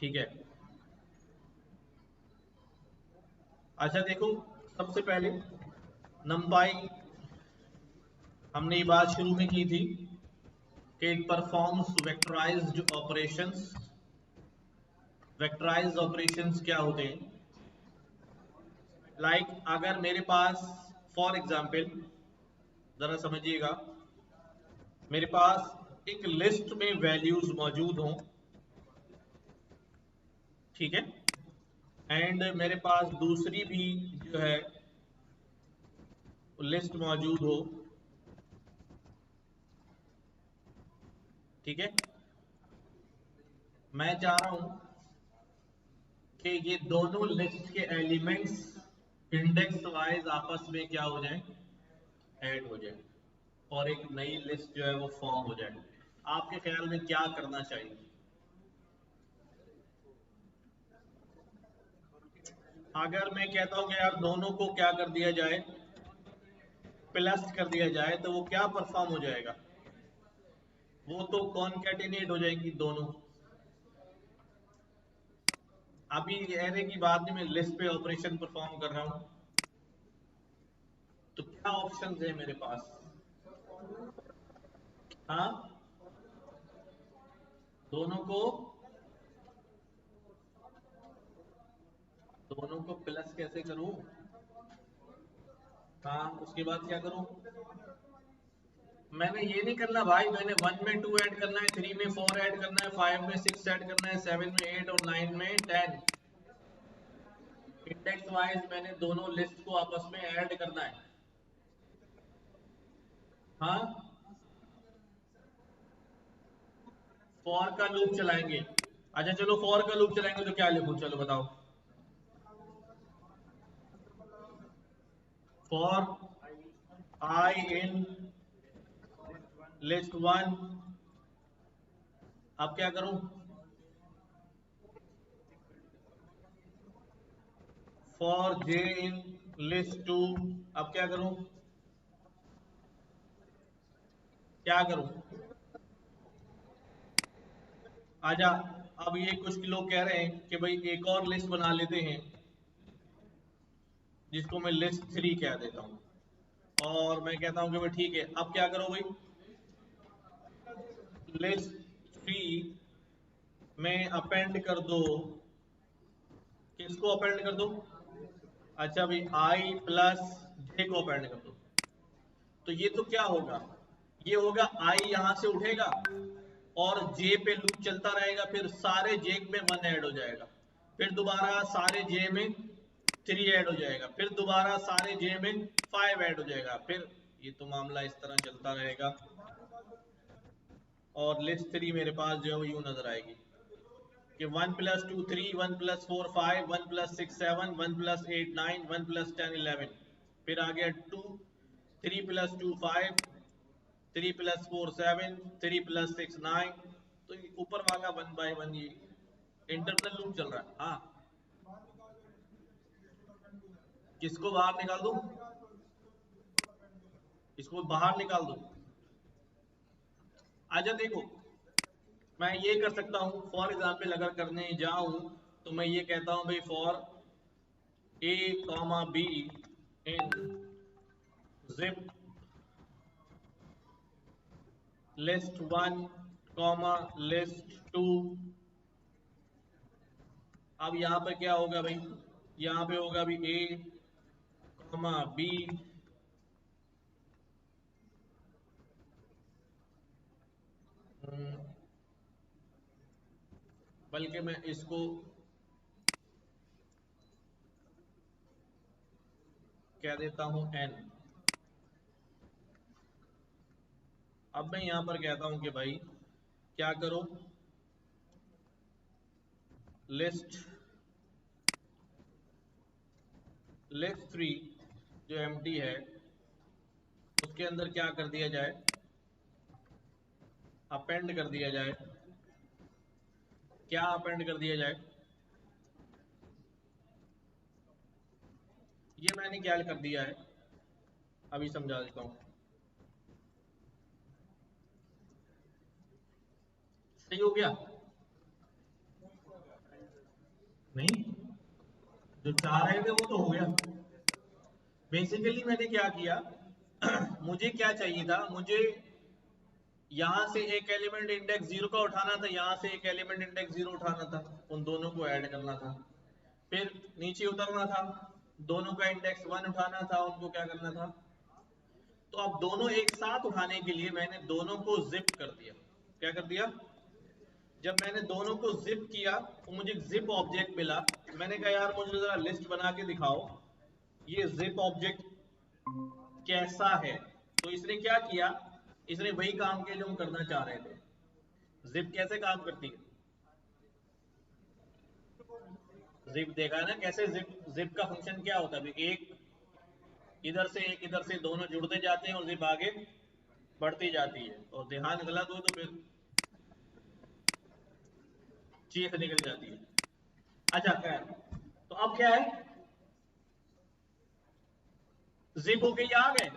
ठीक है। अच्छा देखो, सबसे पहले नंपाई हमने ये बात शुरू में की थी कि इट परफॉर्म्स वेक्टराइज्ड ऑपरेशंस। वेक्टराइज्ड ऑपरेशंस क्या होते हैं? लाइक अगर मेरे पास, फॉर एग्जाम्पल जरा समझिएगा, मेरे पास एक लिस्ट में वैल्यूज मौजूद हों, ठीक है, एंड मेरे पास दूसरी भी जो है लिस्ट मौजूद हो, ठीक है। मैं चाह रहा हूं कि ये दोनों लिस्ट के एलिमेंट्स इंडेक्स वाइज आपस में क्या हो जाए, ऐड हो जाए, और एक नई लिस्ट जो है वो फॉर्म हो जाए। आपके ख्याल में क्या करना चाहिए? अगर मैं कहता हूं कि यार दोनों को क्या कर दिया जाए, प्लस कर दिया जाए, तो वो क्या परफॉर्म हो जाएगा? वो तो कॉनकैटिनेट हो जाएंगी दोनों। अभी एरे की बात नहीं, मैं लिस्ट पे ऑपरेशन परफॉर्म कर रहा हूं, तो क्या ऑप्शंस है मेरे पास? हाँ, दोनों को, दोनों को प्लस कैसे करूं? हाँ, उसके बाद क्या करूं? मैंने ये नहीं करना भाई, मैंने 1 में 2 ऐड करना है, 3 में 4 ऐड करना है, 5 में 6 ऐड करना है, 7 में 8 और 9 में 10। इंडेक्स वाइज मैंने दोनों लिस्ट को आपस में ऐड करना है। हाँ, फॉर का लूप चलाएंगे। अच्छा चलो, फॉर का लूप चलाएंगे तो क्या लिखूं, चलो बताओ। For I in list one, अब क्या करूं? For J in list two, अब क्या करूं? क्या करूं? आजा, अब ये कुछ लोग कह रहे हैं कि भाई एक और लिस्ट बना लेते हैं, जिसको मैं लिस्ट 3 कह देता हूं, और मैं कहता हूं कि भाई ठीक है, अब क्या करो भाई, लिस्ट 3 में अपेंड कर दो, किसको अपेंड कर दो? अच्छा भाई, आई प्लस जे को अपेंड कर दो। तो ये तो क्या होगा, ये होगा आई यहां से उठेगा और जे पे लूप चलता रहेगा, फिर सारे जे में 1 ऐड हो जाएगा, फिर दोबारा सारे जे में 3 ऐड हो जाएगा, फिर दोबारा सारे जे में 5 ऐड हो जाएगा, फिर ये तो मामला इस तरह चलता रहेगा, और लिस्ट 3 मेरे पास जो है वो यूं नजर आएगी कि 1 + 2 3, 1 + 4 5, 1 + 6 7, 1 + 8 9, 1 + 10 11, फिर आ गया 2, 3 + 2 5, 3 + 4 7, 3 + 6 9। तो ऊपर वाला 1 by 1 ये इंटरनल लूप चल रहा है। हाँ, किसको बाहर निकाल दूं? इसको बाहर निकाल दूं? आजा देखो, मैं ये कर सकता हूं, फॉर एग्जाम्पल अगर करने जाऊं तो मैं ये कहता हूं भाई for A comma be in zip list 1 comma list 2। अब यहाँ पे क्या होगा भाई, यहाँ पे होगा भी ए कॉमा बी, बल्कि मैं इसको कह देता हूं एन। अब मैं यहां पर कहता हूं कि भाई क्या करो, लिस्ट लिस्ट 3 जो एम्प्टी है उसके अंदर क्या कर दिया जाए, अपेंड कर दिया जाए। क्या अपेंड कर दिया जाए? ये मैंने क्या कर दिया है, अभी समझा देता हूं। सही हो गया? नहीं, जो चाह रहे थे वो तो हो गया। बेसिकली मैंने क्या किया मुझे क्या चाहिए था, मुझे यहां से एक एलिमेंट इंडेक्स 0 का उठाना था, यहां से एक एलिमेंट इंडेक्स 0 उठाना था, उन दोनों को ऐड करना था। फिर नीचे उतरना था, दोनों का इंडेक्स 1 उठाना था, उनको क्या करना था। तो अब दोनों एक साथ उठाने के लिए मैंने दोनों को जिप कर दिया। क्या कर दिया? जब मैंने दोनों को जिप किया तो मुझे जिप ऑब्जेक्ट मिला। मैंने कहा यार मुझे जरा लिस्ट बना के दिखाओ ये जिप ऑब्जेक्ट कैसा है। तो इसने क्या किया, इसने वही काम किया जो हम करना चाह रहे थे। जिप कैसे काम करती है? जिप देखा है ना कैसे? जिप जिप का फंक्शन क्या होता है? एक इधर से एक इधर से दोनों जुड़ते जाते हैं और जिप आगे बढ़ती जाती है, और ध्यान गलत हो तो फिर चीख निकल जाती है। अच्छा खैर, तो अब क्या है, जिप होके ये आ गए,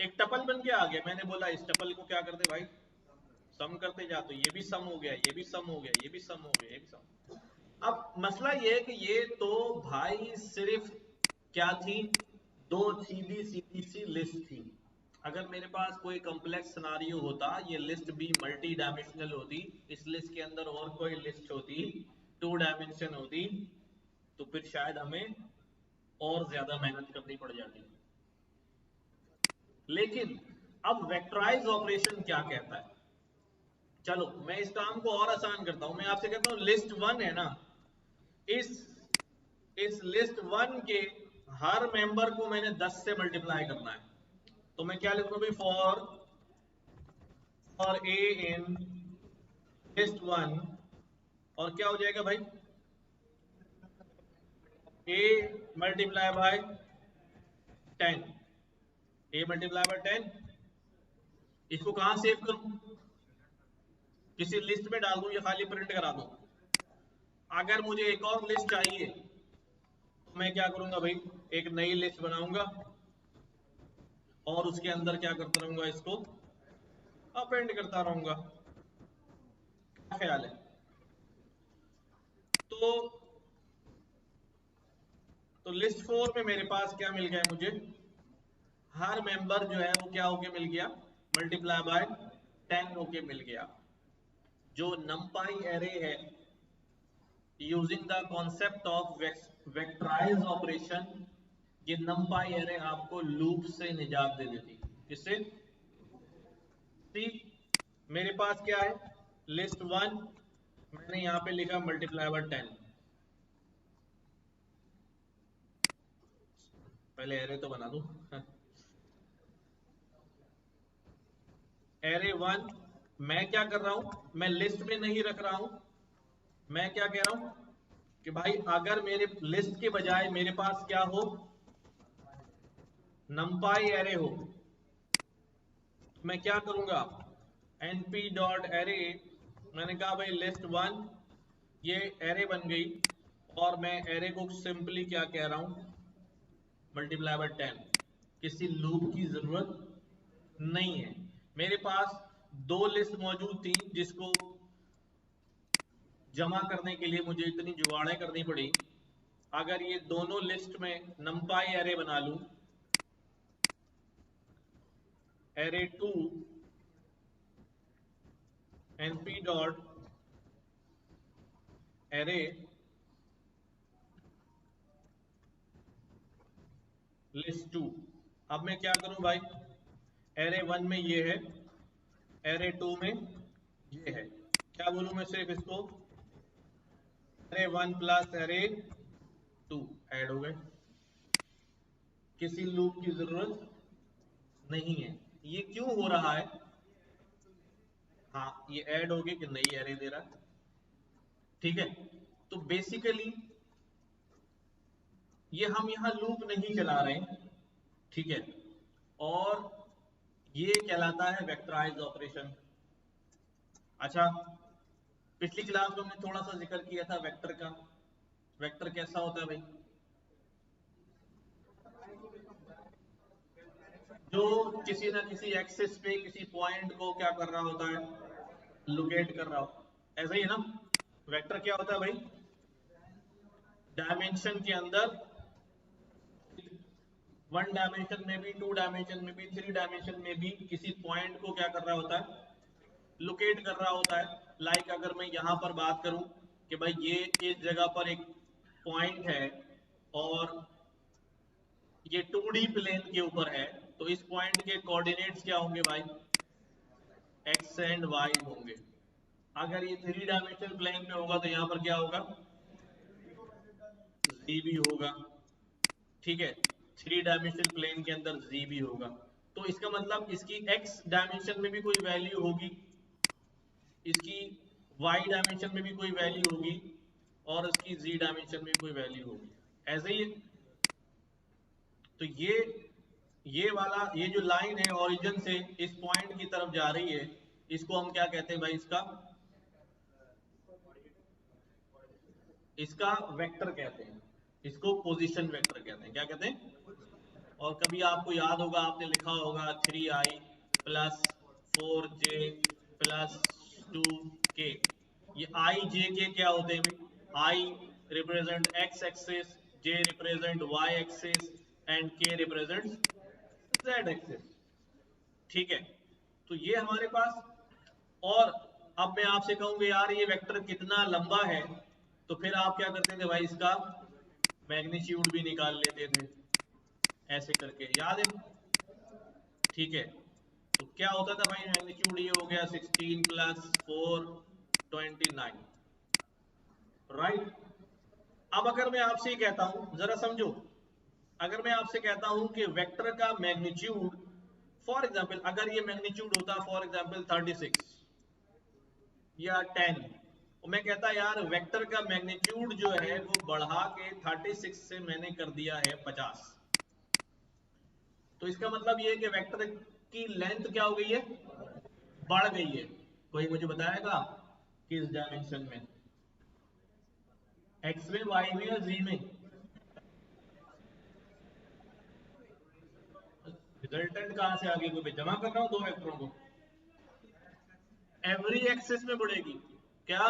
एक टपल बन के आ गया। मैंने बोला इस टपल को क्या करते भाई, सम करते जा, तो ये भी सम हो गया, ये भी सम हो गया, ये भी सम हो गया, ये भी सम। अब मसला ये है कि ये तो भाई सिर्फ क्या थी, दो सीधी सीधी सी लिस्ट थी। अगर मेरे पास कोई कॉम्प्लेक्स सिनारियो होता, ये लिस्ट भी मल्टी डायमेंशनल होती, इस लिस्ट के अंदर और कोई लिस्ट होती, टू डायमेंशन होती, तो फिर शायद हमें और ज्यादा मेहनत करनी पड़ जाती। लेकिन अब वेक्टराइज ऑपरेशन क्या कहता है? चलो मैं इस काम को और आसान करता हूं, मैं आपसे कहता हूं लिस्ट वन है ना, इस इस लिस्ट वन के हर मेंबर को मैंने 10 से मल्टीप्लाई करना है। तो मैं क्या लिखूंगा भाई, for A in list one, और क्या हो जाएगा भाई, A multiply by 10, A multiply by 10। इसको कहां सेव करूं, किसी लिस्ट में डाल दूं या खाली प्रिंट करा दूं? अगर मुझे एक और लिस्ट चाहिए तो मैं क्या करूंगा भाई, एक नई लिस्ट बनाऊंगा और उसके अंदर क्या करता रहूंगा, इसको अपेंड करता रहूंगा। क्या ख्याल है? तो लिस्ट 4 में मेरे पास क्या मिल गया मुझे, हर मेंबर जो है वो क्या होके मिल गया, मल्टीप्लाई बाय 10 होके मिल गया। जो नंपाई एरे है, using the concept of vectorize operation, ये नंपाई एरे आपको लूप से निजात दे देती। किससे? सी, मेरे पास क्या है, लिस्ट वन, मैंने यहां पे लिखा मल्टीप्लाई बाय 10। पहले एरे तो बना दूं एरे वन, मैं क्या कर रहा हूं, मैं लिस्ट में नहीं रख रहा हूं, मैं क्या कह रहा हूं कि भाई अगर मेरे लिस्ट के बजाय मेरे पास क्या हो, नंपाई एरे हो, तो मैं क्या करूंगा, np डॉट एरे, मैंने कहा भाई लिस्ट वन, ये एरे बन गई, और मैं एरे को सिंपली क्या कह रहा हूं, मल्टीप्लाई बाय 10। किसी लूप की जरूरत नहीं है। मेरे पास दो लिस्ट मौजूद थी जिसको जमा करने के लिए मुझे इतनी जुगाड़ें करनी पड़ी। अगर ये दोनों लिस्ट में नंपाई एरे बना लूं, array two np dot array list two, अब मैं क्या करूं भाई, एरे वन में ये है, एरे टू में ये है, क्या बोलूं मैं सिर्फ इसको, array one plus array two add हो गए, किसी लूप की जरूरत नहीं है। ये क्यों हो रहा है? हाँ, ये ऐड हो गई कि नई एरे दे रहा है। ठीक है, तो बेसिकली ये हम यहां लूप नहीं चला रहे हैं, ठीक है, और ये कहलाता है वेक्टराइज ऑपरेशन। अच्छा, पिछली क्लास में हमने थोड़ा सा जिक्र किया था वेक्टर का। वेक्टर कैसा होता है भाई? जो किसी ना किसी एक्सिस पे किसी पॉइंट को क्या कर रहा होता है, लोकेट कर रहा हो, ऐसा ही है ना? वेक्टर क्या होता है भाई? डायमेंशन के अंदर, 1 डायमेंशन में भी, 2 डायमेंशन में भी, 3 डायमेंशन में भी किसी पॉइंट को क्या कर रहा होता है, लोकेट कर रहा होता है। लाइक अगर मैं यहाँ पर बात करूं कि भाई ये इस जगह पर एक पॉइंट है और ये 2D प्लेन के ऊपर है, तो इस पॉइंट के कोऑर्डिनेट्स क्या होंगे भाई, x एंड y होंगे। अगर ये 3 डायमेंशनल प्लेन में होगा तो यहाँ पर क्या होगा, z भी होगा। ठीक है, 3 डायमेंशनल प्लेन के अंदर z भी होगा, तो इसका मतलब इसकी x डायमेंशन में भी कोई वैल्यू होगी, इसकी y डायमेंशन में भी कोई वैल्यू होगी और इसकी z डायमेंशन में कोई वैल्यू होगी। ऐसे ही तो ये वाला, ये जो लाइन है ओरिजिन से इस पॉइंट की तरफ जा रही है, इसको हम क्या कहते हैं भाई, इसका वेक्टर कहते हैं, इसको पोजीशन वेक्टर कहते हैं। क्या कहते हैं? और कभी आपको याद होगा, आपने लिखा होगा 3i plus 4j plus 2k। ये i j k क्या होते हैं भाई? i represent x axis, j represent y axis and k represent z axis. ठीक है, तो ये हमारे पास। और अब मैं आपसे कहूंगा यार ये वेक्टर कितना लंबा है, तो फिर आप क्या करते थे भाई, इसका मैग्नीट्यूड भी निकाल लेते थे ऐसे करके, याद है? ठीक है, तो क्या होता था भाई, मैग्नीट्यूड ये हो गया 16 प्लस 4 29, राइट। अब अगर मैं आपसे कहता हूं, जरा समझो, अगर मैं आपसे कहता हूं कि वेक्टर का मैग्नीट्यूड, फॉर एग्जांपल अगर ये मैग्नीट्यूड होता फॉर एग्जांपल 36 या 10, और मैं कहता यार वेक्टर का मैग्नीट्यूड जो है वो बढ़ा के 36 से मैंने कर दिया है 50, तो इसका मतलब ये है कि वेक्टर की लेंथ क्या हो गई है, बढ़ गई है। कोई मुझे बताएगा किस डायमेंशन में, एक्स में, वाई में या जी में? रिजल्टेंट कहां से आ गई, कोई जमा कर रहा हूं दो वेक्टरों को, एवरी एक्सिस में बढ़ेगी। क्या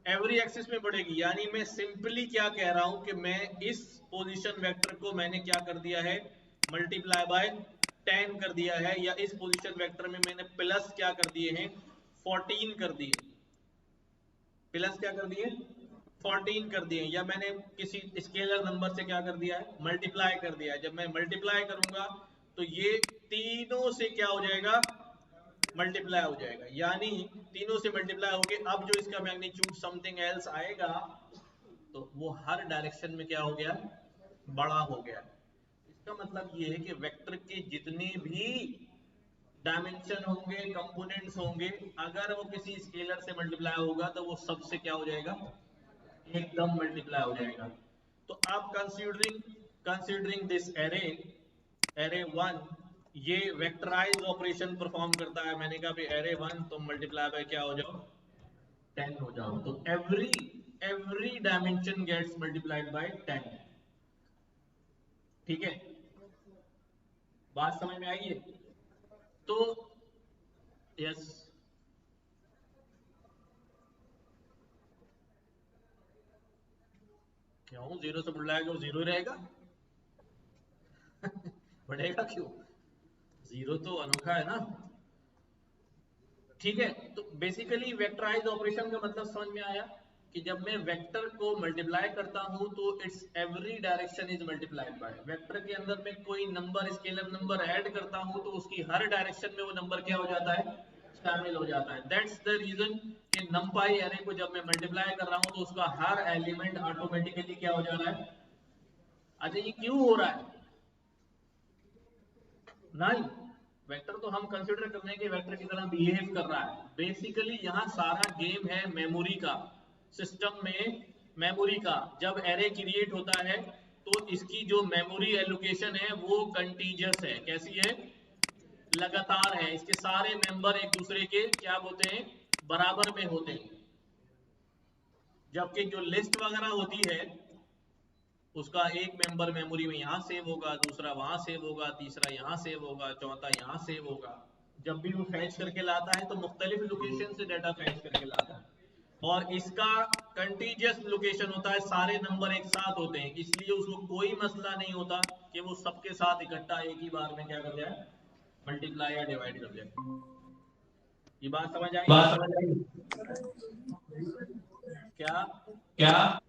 एवरी एक्सिस में बढ़ेगी? यानी मैं सिंपली क्या कह रहा हूं कि मैं इस पोजीशन वेक्टर को मैंने क्या कर दिया है, मल्टीप्लाई बाय 10 कर दिया है, या इस पोजीशन वेक्टर में मैंने प्लस क्या कर दिए हैं, 14 कर दिए, प्लस क्या कर दिए, 14 कर दिए, या मैंने किसी स्केलर नंबर से क्या कर दिया है, मल्टीप्लाई कर दिया है। जब मैं मल्टीप्लाई करूंगा तो ये तीनों से क्या हो जाएगा, मल्टीप्लाई हो जाएगा, यानी तीनों से मल्टीप्लाई हो गए। अब जो इसका मैग्नीट्यूड समथिंग एल्स आएगा तो वो हर डायरेक्शन में क्या हो गया, बड़ा हो गया। इसका मतलब ये है कि वेक्टर के जितने भी डायमेंशन होंगे, कंपोनेंट्स होंगे, अगर वो किसी स्केलर से मल्टीप्लाई होगा तो वो सबसे क्या हो जाएगा, एकदम मल्टीप्लाई हो जाएगा। तो आप कंसीडरिंग दिस एरे 1, ये वेक्टराइज ऑपरेशन परफॉर्म करता है। मैंने कहा एरे 1 तो मल्टीप्लाई बाय क्या हो जाओ, 10 हो जाओ, तो every dimension gets multiplied by 10। ठीक है, बात समझ में आई है? तो यस, क्यों जीरो से बुलाएगा वो जीरो रहेगा? बढ़ेगा क्यों, जीरो तो अनोखा है ना। ठीक है, तो बेसिकली वेक्टराइज ऑपरेशन का मतलब समझ में आया कि जब मैं वेक्टर को मल्टीप्लाई करता हूं तो it's every direction is multiplied by, vector के अंदर मैं कोई नंबर, स्केलर नंबर ऐड करता हूं तो उसकी हर डायरेक्शन में वो नंबर क्या हो जाता है, शामिल हो जाता है। दैट्स द रीजन कि नंपाई एरे को जब मैं मल्टीप्लाई कर रहा हूं तो उसका हर एलिमेंट ऑटोमेटिकली क्या हो जा रहा है। अच्छा, ये क्यों हो रहा है? नहीं, वेक्टर तो हम कंसीडर कर लें कि वेक्टर की तरह बिहेव कर रहा है। बेसिकली यहाँ सारा गेम है मेमोरी का, सिस्टम में मेमोरी का। जब एरे क्रिएट होता है तो इसकी जो मेमोरी एलोकेशन है वो कंटीजियस है। कैसी है? लगातार है। इसके सारे मेंबर एक दूसरे के क्या होते हैं, बराबर में होते हैं। जबकि जो लिस्ट वगैरह होती है उसका एक मेंबर मेमोरी में यहाँ सेव होगा, दूसरा वहां सेव होगा, तीसरा यहाँ सेव होगा, चौथा यहाँ सेव होगा। जब भी वो फैच करके लाता है तो मुख्तलिफ लोकेशन से डाटा फैच करके लाता है। और इसका कंटीजियस लोकेशन होता है, सारे नंबर एक साथ होते हैं, इसलिए उसको कोई मसला नहीं होता कि वो सबके साथ इकट्ठा एक ही बार में क्या कर जाए, मल्टीप्लाई या डिवाइड कर जाए। ये बात समझ आई? क्या क्या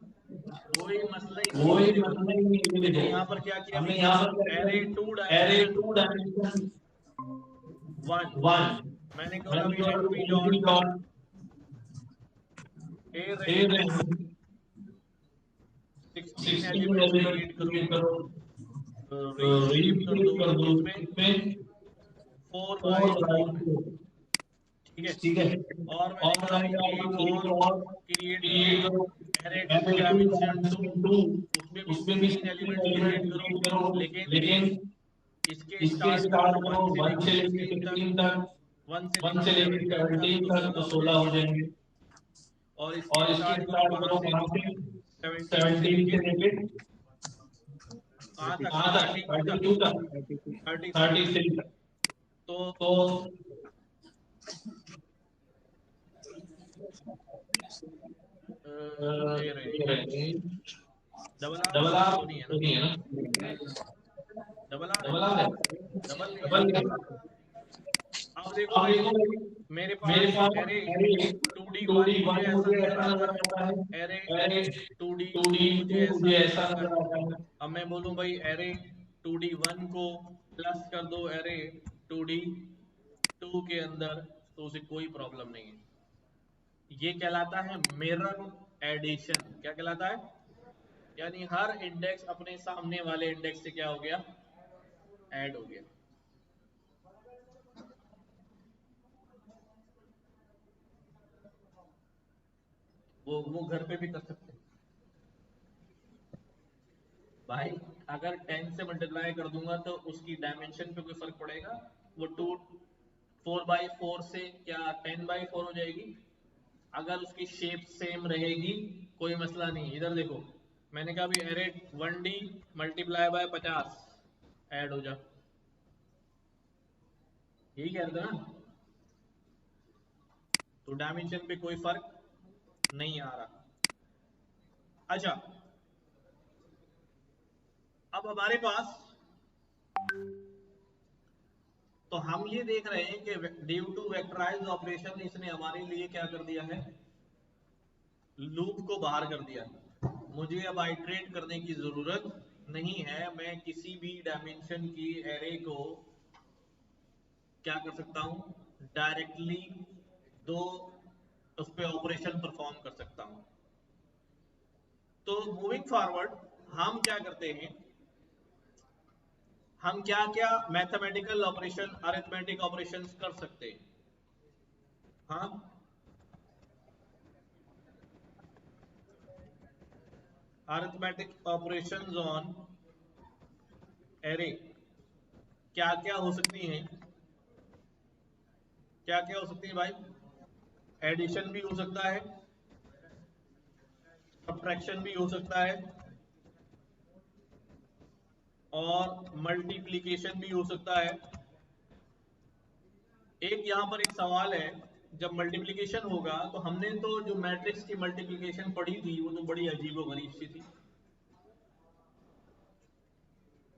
कोई मसला ही नहीं कोई है। देखो मतलब नहीं हमने देखो यहाँ पर क्या किया, हमने यहाँ पर array to array dimension 2 dimension 1, 1 मैंने कहा मैंने अभी तो NP NP dot dot A A रहे 16 16 एलिमेंट्स एलिमेंट क्रिएट करो, क्रिएट करो, रीशेप कर रीप्लेस दो, कर दो किसमें, इसमें 4 बाई 4 4 में, बाई 4। ठीक है। ठीक है, और मैंने और कहा मैंने अभी कहा एक एक और और क्रिएट करो, क्रिएट करो एरे 2 एरे 2 डायमेंशन 2, डायमेंशन 2, उसमें भी उसमें भी 16 16 एलिमेंट्स एलिमेंट क्रिएट करो, क्रिएट करो, लेकिन लेकिन इसके इसके स्टार्ट करो स्टार्ट करो 1 से 1 लेके से लेके 16 तक, 16 तक, 1 से 1 लेके से लेके 17 तक 17 तो तक 16 तो हो 16 हो जाएंगे, जाएंगे। और इसके और इसके स्टार्ट करो स्टार्ट कहाँ करो से, कहाँ से, 17 से 17 लेके से लेके कहाँ तक, कहाँ तक, 32 तक, 32 तक, 33 तक। 33 तक। तो तो ये रहे डबल आर डबल आर तो नहीं है ना, तो नहीं है ना, डबल आर है, डबल आर है, डबल नहीं है। डबल है। अब देखो अब भाई, देखो मेरे मेरे पास पास एरे एरे 2D1 मुझे 2D1 ऐसा मुझे नजर ऐसा आता नजर है, आता है, एरे एरे 2D2 मुझे 2D2 ऐसा मुझे नजर ऐसा आता नजर है। आता है। अब मैं बोलूं भाई एरे 2D1 को प्लस कर दो एरे 2D2 के अंदर, तो उसे कोई प्रॉब्लम नहीं है। ये कहलाता है मिरर एडिशन। क्या कहलाता है? यानी हर इंडेक्स अपने सामने वाले इंडेक्स से क्या हो गया, ऐड हो गया। वो घर पे भी कर सकते हैं भाई। अगर 10 से मल्टीप्लाई कर दूंगा तो उसकी डायमेंशन पे कोई फर्क पड़ेगा? वो 4/4 से क्या 10/4 हो जाएगी? अगर उसकी शेप सेम रहेगी कोई मसला नहीं। इधर देखो, मैंने कहा अभी array 1D multiply by 50 add हो जा, यही कह रहे थे ना? तो डायमेंशन पे कोई फर्क नहीं आ रहा। अच्छा, अब हमारे पास, तो हम ये देख रहे हैं कि ड्यू टू वेक्टराइज्ड ऑपरेशन इसने हमारे लिए क्या कर दिया है, लूप को बाहर कर दिया। मुझे अब आइट्रेट करने की जरूरत नहीं है, मैं किसी भी डायमेंशन की एरे को क्या कर सकता हूं, डायरेक्टली दो उस पर ऑपरेशन परफॉर्म कर सकता हूं। तो मूविंग फॉरवर्ड हम क्या करते हैं, हम क्या क्या मैथमेटिकल ऑपरेशन, अरिथमेटिक ऑपरेशंस कर सकते हैं। हाँ, अरिथमेटिक ऑपरेशंस ऑन एरे क्या क्या हो सकती हैं, क्या क्या हो सकती है भाई? एडिशन भी हो सकता है, सब्ट्रैक्शन भी हो सकता है, और मल्टीप्लिकेशन भी हो सकता है। एक यहां पर एक सवाल है, जब मल्टीप्लिकेशन होगा तो हमने तो जो मैट्रिक्स की मल्टीप्लिकेशन पढ़ी थी वो तो बड़ी अजीबोगरीब सी थी।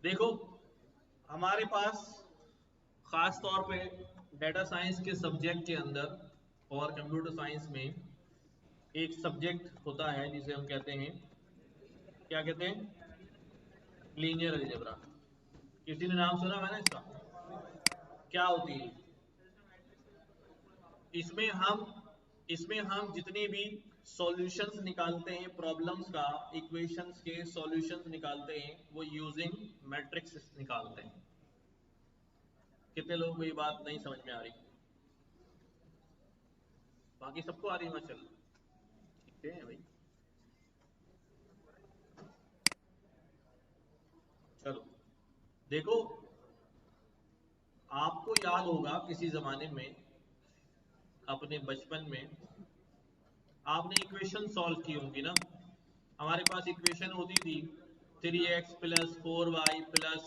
देखो हमारे पास खास तौर पे डेटा साइंस के सब्जेक्ट के अंदर और कंप्यूटर साइंस में एक सब्जेक्ट होता है जिसे हम कहते हैं, क्या कहते हैं, लीनियर अलजेब्रा। किसी ने नाम सुना मैंने इसका? क्या होती है? इसमें हम इसमें हम जितनी भी सॉल्यूशंस निकालते हैं प्रॉब्लम्स का, इक्वेशंस के सॉल्यूशंस निकालते हैं, वो यूजिंग मैट्रिक्स निकालते हैं। कितने लोगों को ये बात नहीं समझ में आ रही? बाकी सबको आ रही है माशाल्लाह, ठीक है भाई। चलो देखो, आपको याद होगा किसी जमाने में, अपने बचपन में आपने इक्वेशन सॉल्व की होंगी ना। हमारे पास इक्वेशन होती थी 3x plus 4y plus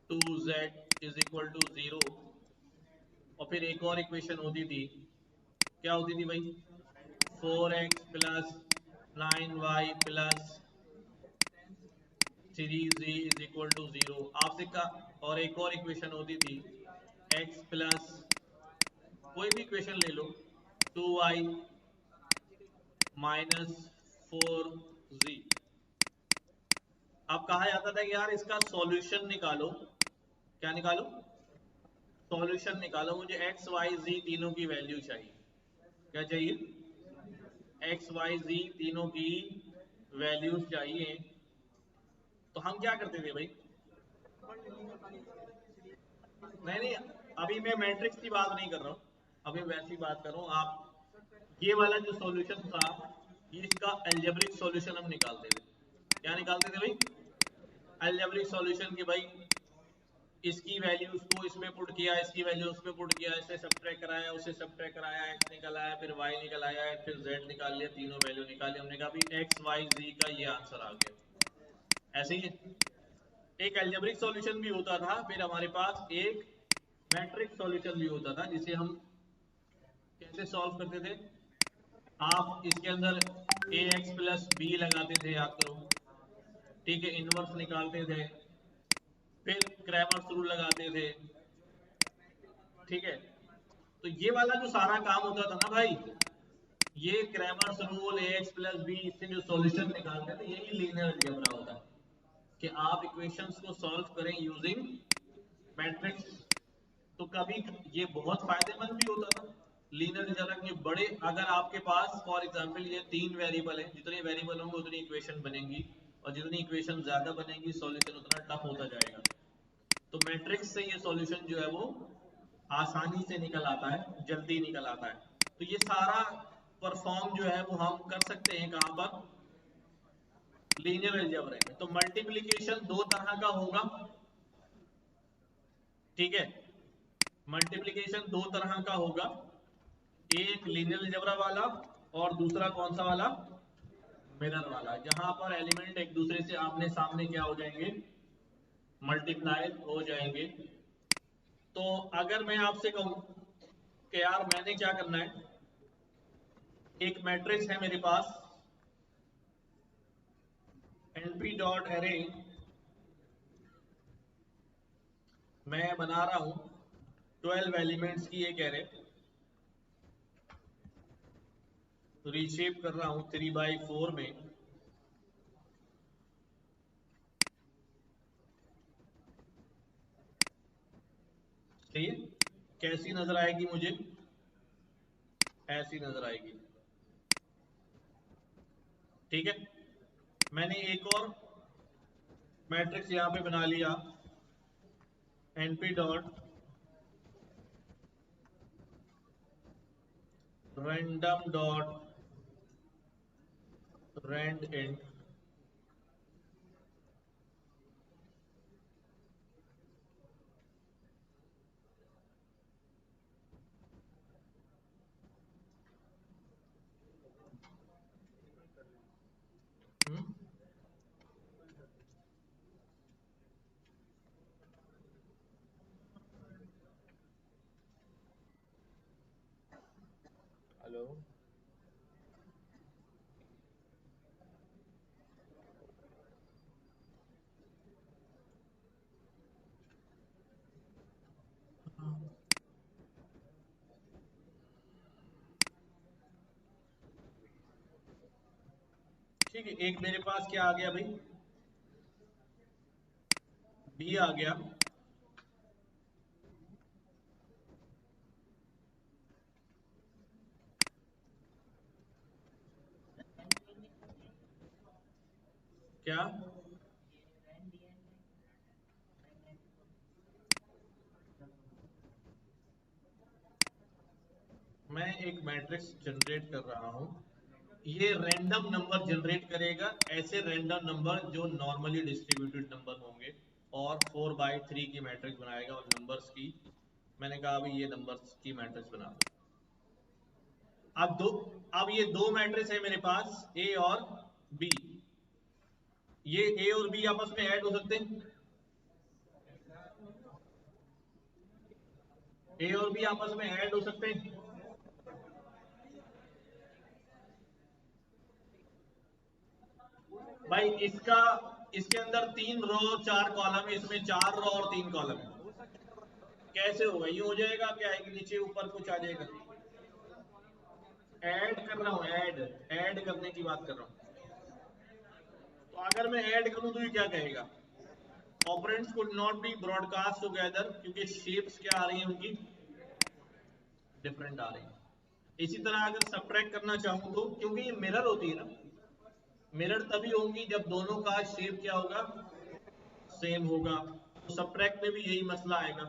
2z is equal to 0, और फिर एक और इक्वेशन होती थी क्या होती थी भाई? 4x plus 9y plus 3z is equal to 0 आपसे का। और एक और इक्वेशन होती थी x प्लस, कोई भी इक्वेशन ले लो, 2y माइनस 4z। अब कहा जाता था कि यार इसका सॉल्यूशन निकालो। क्या निकालो? सॉल्यूशन निकालो, मुझे x y z तीनों की वैल्यू चाहिए। क्या चाहिए? x y z तीनों की वैल्यूज चाहिए। तो हम क्या करते थे भाई? नहीं नहीं, अभी मैं मैट्रिक्स की बात नहीं कर रहा हूँ, अभी वैसी बात कर रहा हूँ। आप ये वाला जो सॉल्यूशन था, ये इसका अलजेब्रिक सॉल्यूशन हम निकालते थे। क्या निकालते थे भाई? Algebraic solution. की भाई इसकी वैल्यू उसको इसमें पुट किया, इसकी वैल्यू उसमें पुट किया, इससे सब्ट्रैक्ट कराया, उससे सब्ट्रैक्ट कराया, x निकल आया, फिर y निकल आया, फिर z निकाल लिया, तीनों वैल्यू निकाली। हमने कहा भाई x y z का ये आंसर आ गया। ऐसे ही एक अलजेब्रिक सॉल्यूशन भी होता था, फिर हमारे पास एक मैट्रिक्स सॉल्यूशन भी होता था, जिसे हम कैसे सॉल्व करते थे? आप इसके अंदर ax प्लस बी लगाते थे, याद करो, ठीक है, इनवर्स निकालते थे, फिर क्रैमर्स रूल लगाते थे, ठीक है। तो ये वाला जो सारा काम होता था ना भाई, ये Cramer's rule, ax plus B, इससे जो सॉल्यूशन निकालते थे, यही लीनियर अलजेब्रा होता है कि आप इक्वेशंस को सॉल्व करें यूजिंग मैट्रिक्स। तो कभी ये बहुत फायदेमंद भी होता था लीनियर अलजेब्रा के बड़े। अगर आपके पास फॉर एग्जांपल ये तीन वेरिएबल है, जितने वेरिएबल होंगे उतनी इक्वेशन बनेंगी, और जितनी इक्वेशन ज्यादा बनेंगी सॉल्यूशन उतना टफ होता जाएगा। तो मैट्रिक्स से ये सॉल्यूशन जो है वो आसानी से निकल आता है, जल्दी निकल आता है। तो ये सारा परफॉर्म जो है वो हम कर सकते हैं कहां पर? लीनियर अलजेब्रा में। तो मल्टीप्लिकेशन दो तरह का होगा, ठीक है। मल्टीप्लिकेशन दो तरह का होगा, एक लीनियर अलजेब्रा वाला और दूसरा कौन सा वाला? मिरर वाला, जहां पर एलिमेंट एक दूसरे से आमने सामने क्या हो जाएंगे? मल्टीप्लाई हो जाएंगे। तो अगर मैं आपसे कहूं कि यार मैंने क्या करना है, एक मैट्रिक्स है मेरे पास np डॉट एरे, मैं बना रहा हूं 12 एलिमेंट्स की एक एरे, रीशेप कर रहा हूं 3x4 में। ठीक है, कैसी नजर आएगी मुझे? ऐसी नजर आएगी, ठीक है। मैंने एक और मैट्रिक्स यहां पे बना लिया, np dot random dot rand int. Hello, ठीक है। एक मेरे पास क्या आ गया भाई? बी आ गया। क्या? मैं एक मैट्रिक्स जनरेट कर रहा हूं, ये रैंडम नंबर जनरेट करेगा, ऐसे रैंडम नंबर जो नॉर्मली डिस्ट्रीब्यूटेड नंबर होंगे, और 4x3 की मैट्रिक्स बनाएगा और नंबर्स की। मैंने कहा अभी ये नंबर्स की मैट्रिक्स बना दो। अब दो, अब ये दो मैट्रिक्स है मेरे पास, ए और बी। ये ए और बी आपस में ऐड हो सकते हैं, ए और बी आपस में ऐड हो सकते हैं। भाई इसके अंदर 3 रो 4 कॉलम है, इसमें 4 रो और 3 कॉलम है। कैसे होगा? ये हो जाएगा क्या है कि नीचे ऊपर कुछ आ जाएगा? ऐड कर रहा हूँ, ऐड करने की बात कर रहा हूँ। तो अगर मैं ऐड करूं तो ये क्या कहेगा? Operands could not be broadcast together, क्योंकि शेप्स क्या आ रही है उनकी? डिफरेंट आ रही है। इसी तरह अगर सब्ट्रैक्ट करना चाहूं तो, क्योंकि ये मिरर होती है ना, मिरर तभी होंगी जब दोनों का शेप क्या होगा? सेम होगा। तो सब्ट्रैक्ट में भी यही मसला आएगा।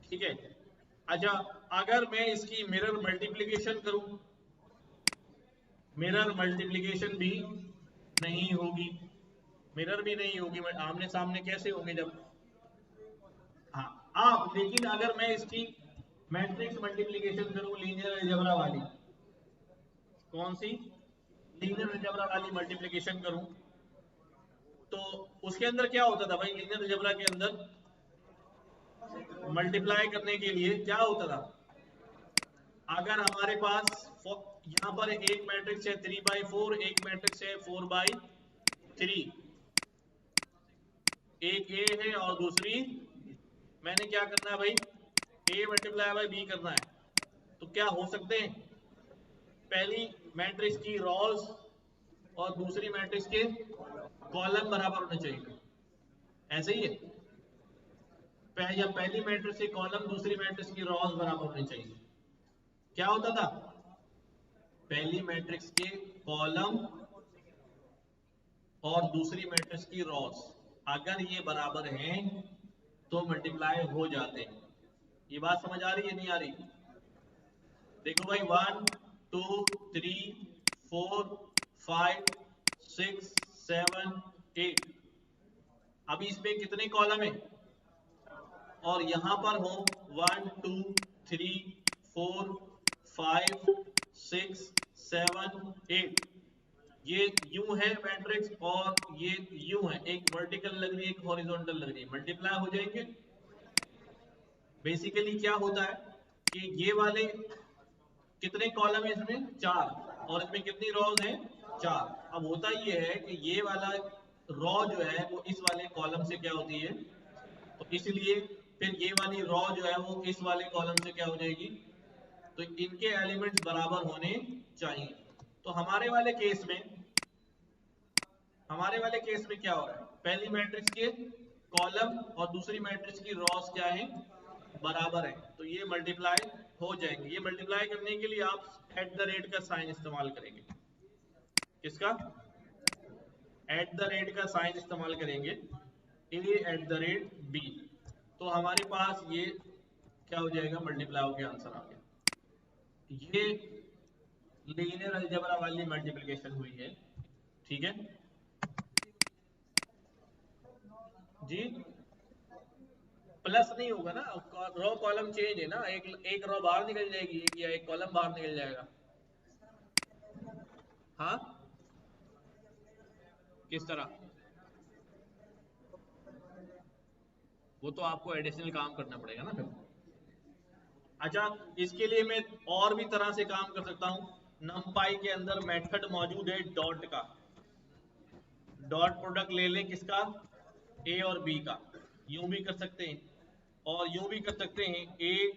ठीक है। अच्छा, अगर मैं इसकी मिरर मल्टीप्लिकेशन करूं, मिरर मल्टीप्लिकेशन भी नहीं होगी, मिरर भी नहीं होगी, आमने सामने कैसे होंगे जब? हाँ, आप लेकिन अगर मैं इसकी मैट्रिक्स मल्टीप्लिकेशन करूं, लीनियर अलजेब्रा वाली, कौन सी? लीनियर अलजेब्रा वाली मल्टीप्लिकेशन करूं, तो उसके अंदर क्या होता था भाई? लीनियर अलजेब्रा के अंदर मल्टीप्लाई करने के लिए क्या होता था? अगर हमारे पास यहां पर एक मैट्रिक्स है 3/4, एक मैट्रिक्स है 4/3, एक ए है और दूसरी, मैंने क्या करना है भाई? ए मल्टीप्लाई बाय बी करना है। तो क्या हो सकते हैं? पहली मैट्रिक्स की रॉस और दूसरी मैट्रिक्स के कॉलम बराबर होने चाहिए, ऐसे ही है। या पहली मैट्रिक्स के कॉलम दूसरी मैट्रिक्स की रॉस बराबर होने चाहिए। क्या होता था? पहली मैट्रिक्स के कॉलम और दूसरी मैट्रिक्स की रॉस अगर ये बराबर हैं तो मल्टीप्लाई हो जाते हैं। ये बात समझ आ रही है नहीं आ रही? देखो भाई, 1 2 3 4 5 6 7 8, अभी इसमें कितने कॉलम है? और यहां पर हो 1 2 3 4 5 6 7 8, ये यूं है मैट्रिक्स और ये यूं है, एक वर्टिकल लग रही है एक हॉरिजॉन्टल लग रही है, मल्टीप्लाई हो जाएंगे। बेसिकली क्या होता है कि ये वाले कितने कॉलम है इसमें? 4, और इसमें कितनी रॉज हैं? 4। अब होता ये है कि ये वाला रॉ जो है वो इस वाले कॉलम से क्या होती है, तो इसलिए फिर ये वाली रॉ जो है वो इस वाले कॉलम से क्या हो जाएगी, तो इनके एलिमेंट्स बराबर होने चाहिए। तो हमारे वाले केस में क्या हो रहा है? पहली मैट्रिक्स के कॉलम और दूसरी मैट्रिक्स की रॉस क्या है? बराबर है, तो ये मल्टीप्लाई हो जाएंगे। ये मल्टीप्लाई करने के लिए आप एट द रेट का साइन इस्तेमाल करेंगे। किसका? एट द रेट का साइन इस्तेमाल करेंगे, ए एट द रेट बी, तो हमारे पास ये क्या हो जाएगा? मल्टीप्लाई होकर आंसर आ गया। ये लीनियर अलजेब्रा वाली मल्टीप्लिकेशन हुई है। ठीक है जी। प्लस नहीं होगा ना, रो कॉलम चेंज है ना, एक रो बाहर निकल जाएगी, एक या एक कॉलम बाहर निकल जाएगा। हाँ, किस तरह? वो तो आपको एडिशनल काम करना पड़ेगा ना फिर। अच्छा, इसके लिए मैं और भी तरह से काम कर सकता हूं। नमपाई के अंदर मेथड मौजूद है डॉट का, डॉट प्रोडक्ट ले लें किसका? ए और बी का। यूं भी कर सकते हैं और यूं भी कर सकते हैं, ए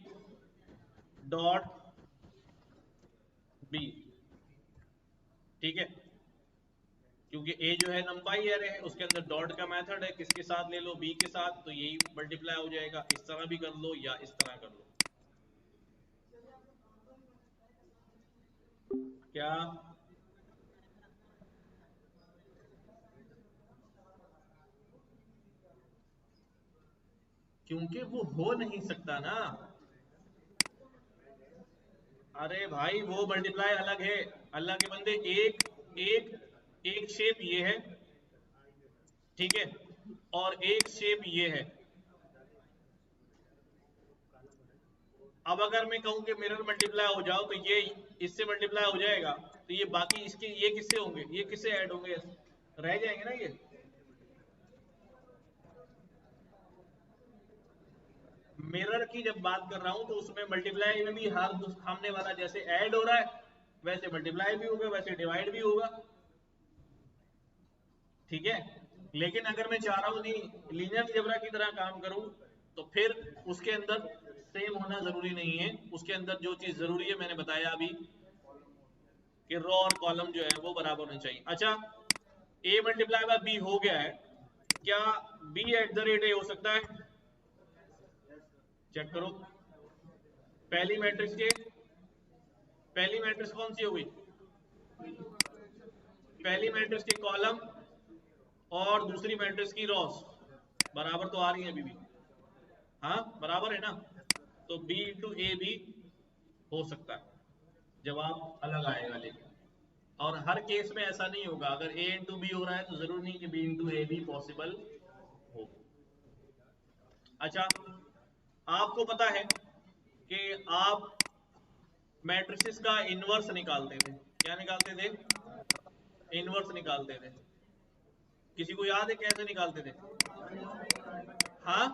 डॉट बी। ठीक है, क्योंकि ए जो है नंपाई एरे है, उसके अंदर डॉट का मेथड है, किसके साथ ले लो? बी के साथ, तो यही मल्टीप्लाई हो जाएगा। इस तरह भी कर लो या इस तरह कर लो। क्या? क्योंकि वो हो नहीं सकता ना। अरे भाई, वो मल्टीप्लाई अलग है। अल्लाह के बंदे, एक एक एक शेप ये है, ठीक है, और एक शेप ये है। अब अगर मैं कहूं कि मिरर मल्टीप्लाई हो जाओ, तो ये इससे मल्टीप्लाई हो जाएगा, तो ये बाकी इसके ये किससे होंगे? ये किससे ऐड होंगे? रह जाएंगे ना ये। मिरर की जब बात कर रहा हूं तो उसमें मल्टीप्लाई में भी हर सामने वाला जैसे ऐड हो रहा है, वैसे मल्टीप्लाई भी होगा, वैसे डिवाइड भी होगा। ठीक है। लेकिन अगर मैं चाह रहा हूं नहीं लीनियर अलजेब्रा की तरह काम करूं तो फिर उसके अंदर सेम होना जरूरी नहीं है। उसके अंदर जो चीज जरूरी है मैंने बताया अभी कि रो और कॉलम जो है वो बराबर होने चाहिए। अच्छा, a मल्टीप्लाई बाय बी हो गया है, क्या b at the rate A हो सकता है? चेक करो। पहली मैट्रिक्स के पहली मैट्रिक्स कौन सी होगी? पहली मैट्रिक्स के कॉलम और दूसरी मैट्रिक्स की रॉस बराबर तो आ रही है अभी भी। हाँ बराबर है ना, तो b इंटू ए भी हो सकता है, जवाब अलग आएगा। लेकिन और हर केस में ऐसा नहीं होगा, अगर a इंटू बी हो रहा है तो जरूर नहीं कि b इंटू ए भी पॉसिबल हो। अच्छा, आपको पता है कि आप मैट्रिसेस का इनवर्स निकालते थे। क्या निकालते थे? इनवर्स निकालते थे। किसी को याद है कैसे निकालते थे? हाँ,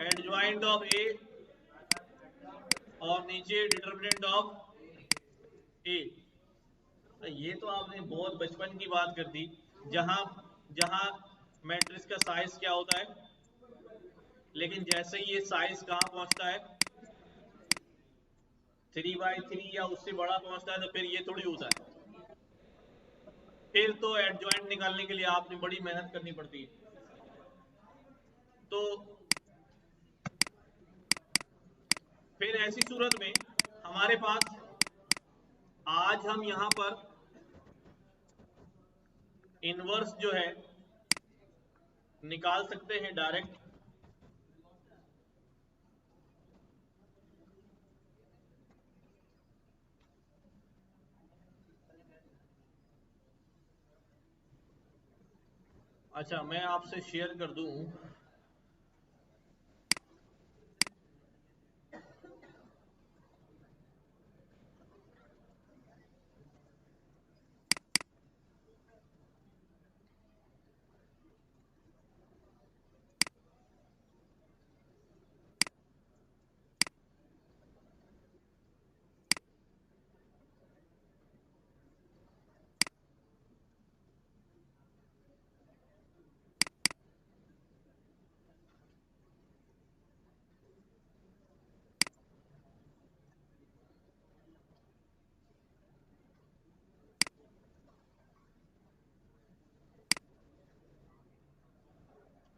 एडजॉइंट ऑफ ए और नीचे डिटर्मिनेंट ऑफ ए। ये तो आपने बहुत बचपन की बात कर दी, जहां जहां मैट्रिक्स का साइज क्या होता है, लेकिन जैसे ही ये साइज कहां पहुंचता है 3/3 या उससे बड़ा पहुंचता है तो फिर ये थोड़ी होता है। फिर तो एडजॉइंट निकालने के लिए आपने बड़ी मेहनत करनी पड़ती है। तो फिर ऐसी सूरत में हमारे पास आज हम यहां पर इनवर्स जो है निकाल सकते हैं डायरेक्ट। अच्छा, मैं आपसे शेयर कर दूं।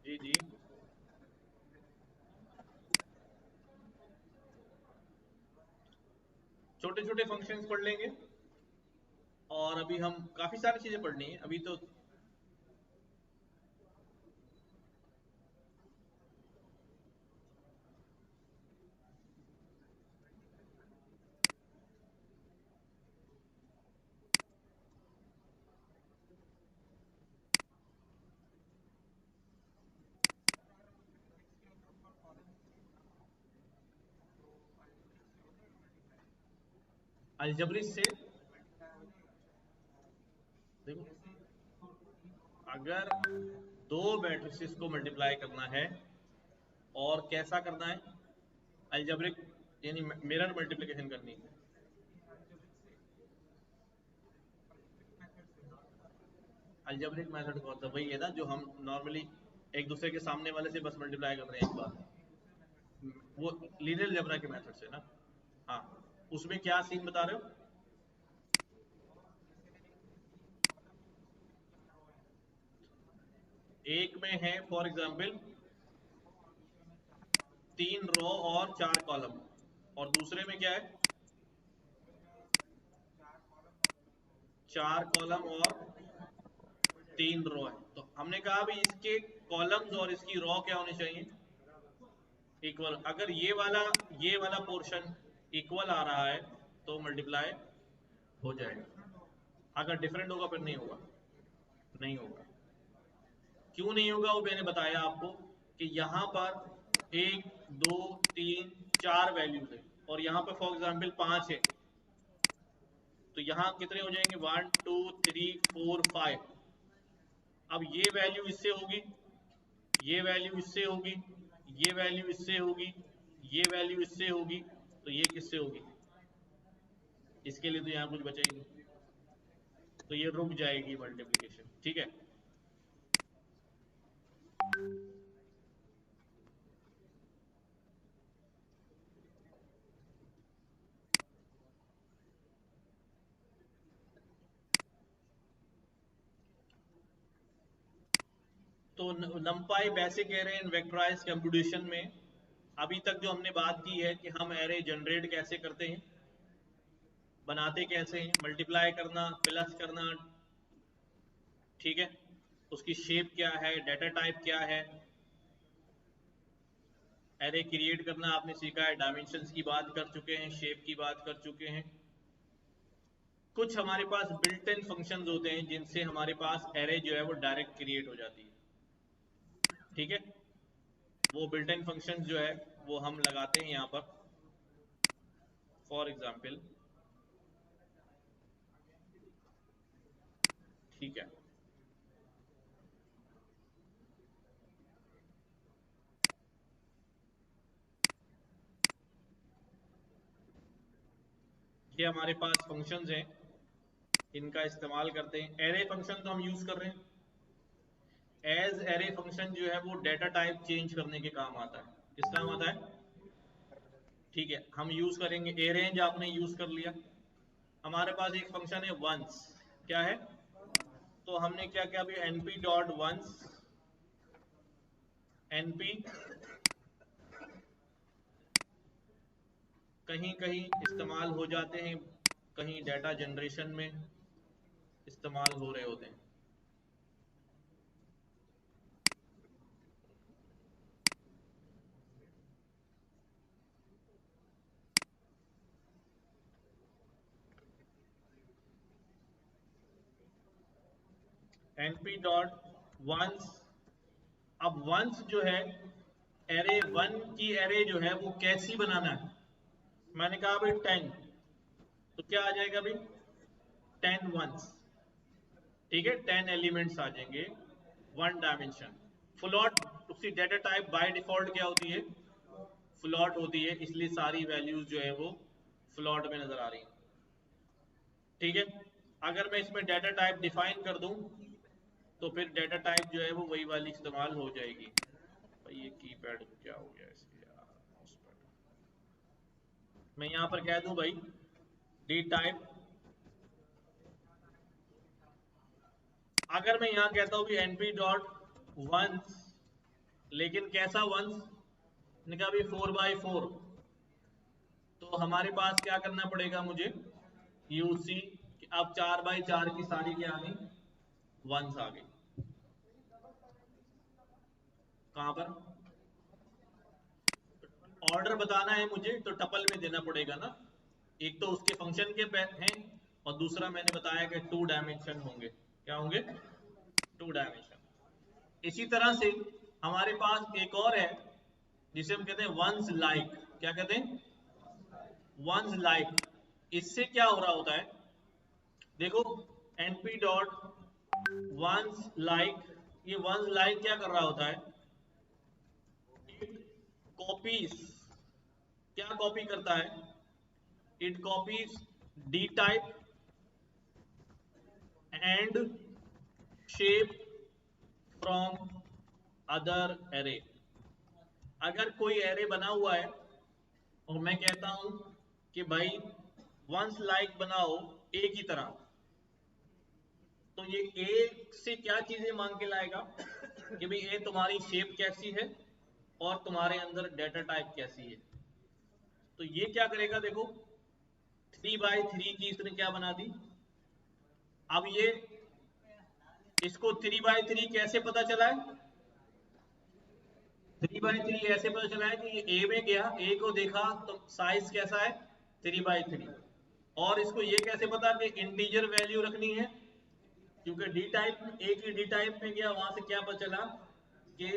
जी जी, छोटे छोटे फंक्शंस पढ़ लेंगे और अभी हम काफी सारी चीजें पढ़नी है अभी तो। अलजबरिक से देखो, अगर दो मैट्रिसेस को मल्टीप्लाई करना है और कैसा करना है, अलजबरिक यानी मिरर मल्टीप्लिकेशन करनी है। अलजबरिक मेथड कौन सा? वही है ना जो हम नॉर्मली एक दूसरे के सामने वाले से बस मल्टीप्लाई कर रहे हैं एक बार, वो लीनियर अलजेब्रा के मेथड से ना। हाँ, उसमें क्या सीन बता रहे हो? एक में है फॉर एग्जांपल 3 रो और 4 कॉलम, और दूसरे में क्या है 4 कॉलम और 3 रो है। तो हमने कहा भी इसके कॉलम्स और इसकी रो क्या होनी चाहिए? इक्वल। अगर ये वाला पोर्शन इक्वल आ रहा है तो मल्टीप्लाई हो जाएगा, अगर डिफरेंट होगा फिर नहीं होगा। नहीं होगा। क्यों नहीं होगा वो मैंने बताया आपको कि यहाँ पर 1 2 3 4 वैल्यूज है और यहाँ पर फॉर एग्जाम्पल 5 है, तो यहाँ कितने हो जाएंगे 1 2 3 4 5। अब ये वैल्यू इससे होगी, ये वैल्यू इससे होगी, ये वैल्यू इससे होगी, ये वैल्यू इससे होगी, तो ये किससे होगी? इसके लिए तो यहाँ कुछ बचेगी। तो ये रुक जाएगी मल्टीप्लिकेशन, ठीक है। तो NumPy basic array in vectorized computation में अभी तक जो हमने बात की है कि हम एरे जनरेट कैसे करते हैं, बनाते कैसे हैं, मल्टीप्लाई करना, प्लस करना, ठीक है, उसकी शेप क्या है, डाटा टाइप क्या है, एरे क्रिएट करना आपने सीखा है, डायमेंशंस की बात कर चुके हैं, शेप की बात कर चुके हैं। कुछ हमारे पास बिल्ट इन फंक्शंस होते हैं जिनसे हमारे पास एरे जो है वो डायरेक्ट क्रिएट हो जाती है, ठीक है। वो बिल्ट इन फंक्शंस जो है वो हम लगाते हैं यहाँ पर। फॉर एग्जाम्पल, ठीक है, ये हमारे पास फंक्शंस हैं, इनका इस्तेमाल करते हैं। एरे फंक्शन तो हम यूज कर रहे हैं। एज एरे फंक्शन जो है वो डेटा टाइप चेंज करने के काम आता है। किस काम आता है? ठीक है, हम यूज करेंगे ए रेंज, आपने यूज कर लिया। हमारे पास एक फंक्शन है वंस, क्या है? तो हमने क्या किया अभी, np डॉट वंस, np कहीं कहीं इस्तेमाल हो जाते हैं, कहीं डाटा जनरेशन में इस्तेमाल हो रहे होते हैं। np डॉट वंस, अब वंस जो है एरे वन की एरे जो है वो कैसी बनाना है? मैंने कहा भाई 10, तो क्या आ जाएगा भाई 10 वंस, ठीक है, 10 एलिमेंट्स आ जाएंगे, वन डायमेंशन। फ्लोट, उसकी डाटा टाइप बाय डिफॉल्ट क्या होती है? फ्लोट होती है, इसलिए सारी वैल्यूज जो है वो फ्लोट में नजर आ रही हैं, ठीक है। अगर मैं इसमें डाटा टाइप डिफाइन कर दूं तो फिर डाटा टाइप जो है वो वही वाली इस्तेमाल हो जाएगी। भाई ये कीपैड क्या हो गया इसके यार, मैं यहाँ पर कह दूं भाई डी टाइप, अगर मैं यहाँ कहता हूँ कि np डॉट वंस, लेकिन कैसा वंस? निकाह भी 4x4, तो हमारे पास क्या करना पड़ेगा मुझे, यूसी, अब 4x4 की सारी क्या आ गई, वंस आ गई। कहां पर ऑर्डर बताना है मुझे तो टपल में देना पड़ेगा ना, एक तो उसके फंक्शन के हैं और दूसरा मैंने बताया कि 2 डायमेंशन होंगे। क्या होंगे? 2 डायमेंशन। इसी तरह से हमारे पास एक और है जिसे हम कहते हैं वंस लाइक। क्या कहते हैं? Ones like. इससे क्या हो रहा होता है, देखो np डॉट वंस लाइक, ये वंस लाइक क्या कर रहा होता है, कॉपीज, क्या कॉपी करता है, it copies D type and shape from other array. अगर कोई एरे बना हुआ है और मैं कहता हूं कि भाई वंस लाइक बनाओ ए की तरह, तो ये ए से क्या चीजें मांग के लाएगा कि भाई ए तुम्हारी शेप कैसी है और तुम्हारे अंदर डाटा टाइप कैसी है। तो ये क्या करेगा, देखो 3x3 की इसने क्या बना दी। अब ये इसको 3x3 कैसे पता चला है? 3x3 ऐसे पता चला है कि ये ए में गया, ए को देखा तो साइज कैसा है 3x3, और इसको ये कैसे पता कि इंटीजर वैल्यू रखनी है, क्योंकि डी टाइप, ए की डी टाइप में गया, वहां से क्या पता चला कि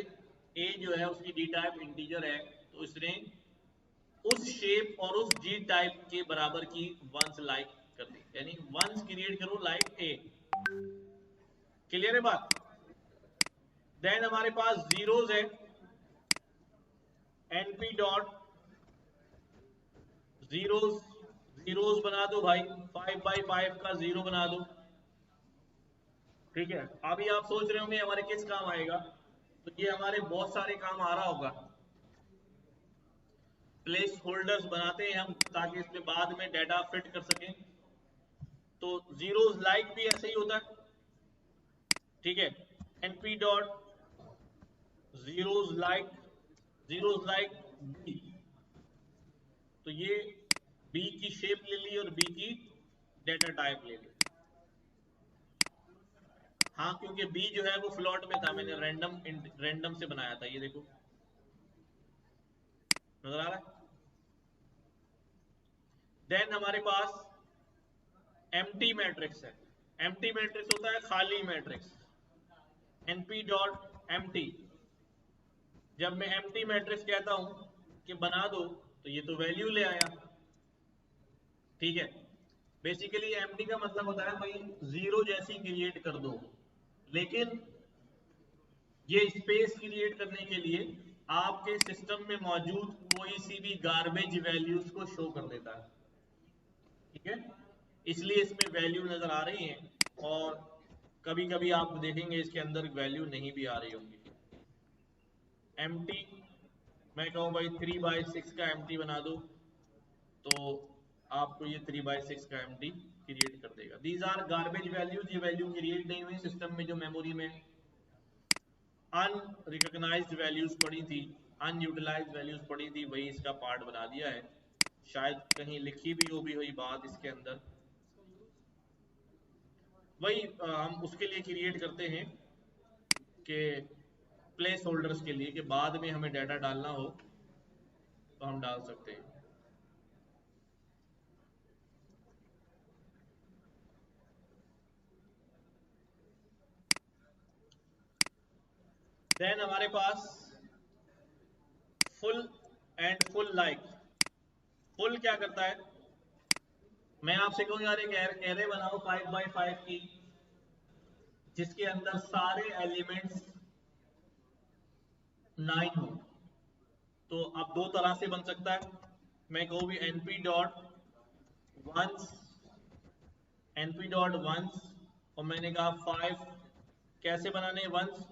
ए जो है उसकी डी टाइप इंटीजर है, तो इसने उस शेप और उस जी टाइप के बराबर की वंस लाइक कर दी, यानी वंस क्रिएट करो लाइक ए। क्लियर है बात? देन हमारे पास जीरोज है, np डॉट जीरोज, जीरोज बना दो भाई, 5x5 का जीरो बना दो, ठीक है, अभी आप सोच रहे होंगे हमारे किस काम आएगा, तो ये हमारे बहुत सारे काम आ रहा होगा। प्लेस होल्डर्स बनाते हैं हम ताकि इसमें बाद में डाटा फिट कर सकें। तो जीरोस लाइक भी ऐसे ही होता है, ठीक है, np dot zeros like B, तो ये बी की शेप ले ली और बी की डेटा टाइप ले ली। हाँ, क्योंकि बी जो है वो फ्लोट में था, मैंने रैंडम से बनाया था, ये देखो नजर आ रहा है। देन हमारे पास एम्प्टी मैट्रिक्स है। एम्प्टी मैट्रिक्स होता है खाली मैट्रिक्स, np डॉट एम्प्टी। जब मैं एम्प्टी मैट्रिक्स कहता हूं कि बना दो, तो ये तो वैल्यू ले आया, ठीक है। बेसिकली एम्प्टी का मतलब होता है भाई जीरो जैसी क्रिएट कर दो, लेकिन ये स्पेस क्रिएट करने के लिए आपके सिस्टम में मौजूद कोई सी भी गार्बेज वैल्यूज को शो कर देता है, ठीक है। इसलिए इसमें वैल्यू नजर आ रही है, और कभी कभी आप देखेंगे इसके अंदर वैल्यू नहीं भी आ रही होंगी। एम्प्टी, मैं कहूँ भाई 3/6 का एम्प्टी बना दो, तो आपको ये 3/6 का एम्प्टी क्रिएट कर देगा। दीज आर गार्बेज वैल्यूज, ये वैल्यू क्रिएट नहीं हुई सिस्टम में, जो मेमोरी में अनरिकॉग्नाइज्ड वैल्यूज पड़ी थी, अनयूटिलाइज्ड वैल्यूज पड़ी थी, वही इसका पार्ट बना दिया है। शायद कहीं लिखी भी हो भी हुई बात इसके अंदर, वही हम उसके लिए क्रिएट करते हैं कि प्लेस होल्डर्स के लिए, कि बाद में हमें डाटा डालना हो तो हम डाल सकते हैं। देन हमारे पास full and full like. Full क्या करता है, मैं आपसे कहूँ यार एक एरे बनाओ 5x5 की, जिसके अंदर सारे एलिमेंट्स 9 हो, तो अब दो तरह से बन सकता है। मैं कहूँ भी np dot ones, np dot ones, और मैंने कहा 5 कैसे बनाने वंस,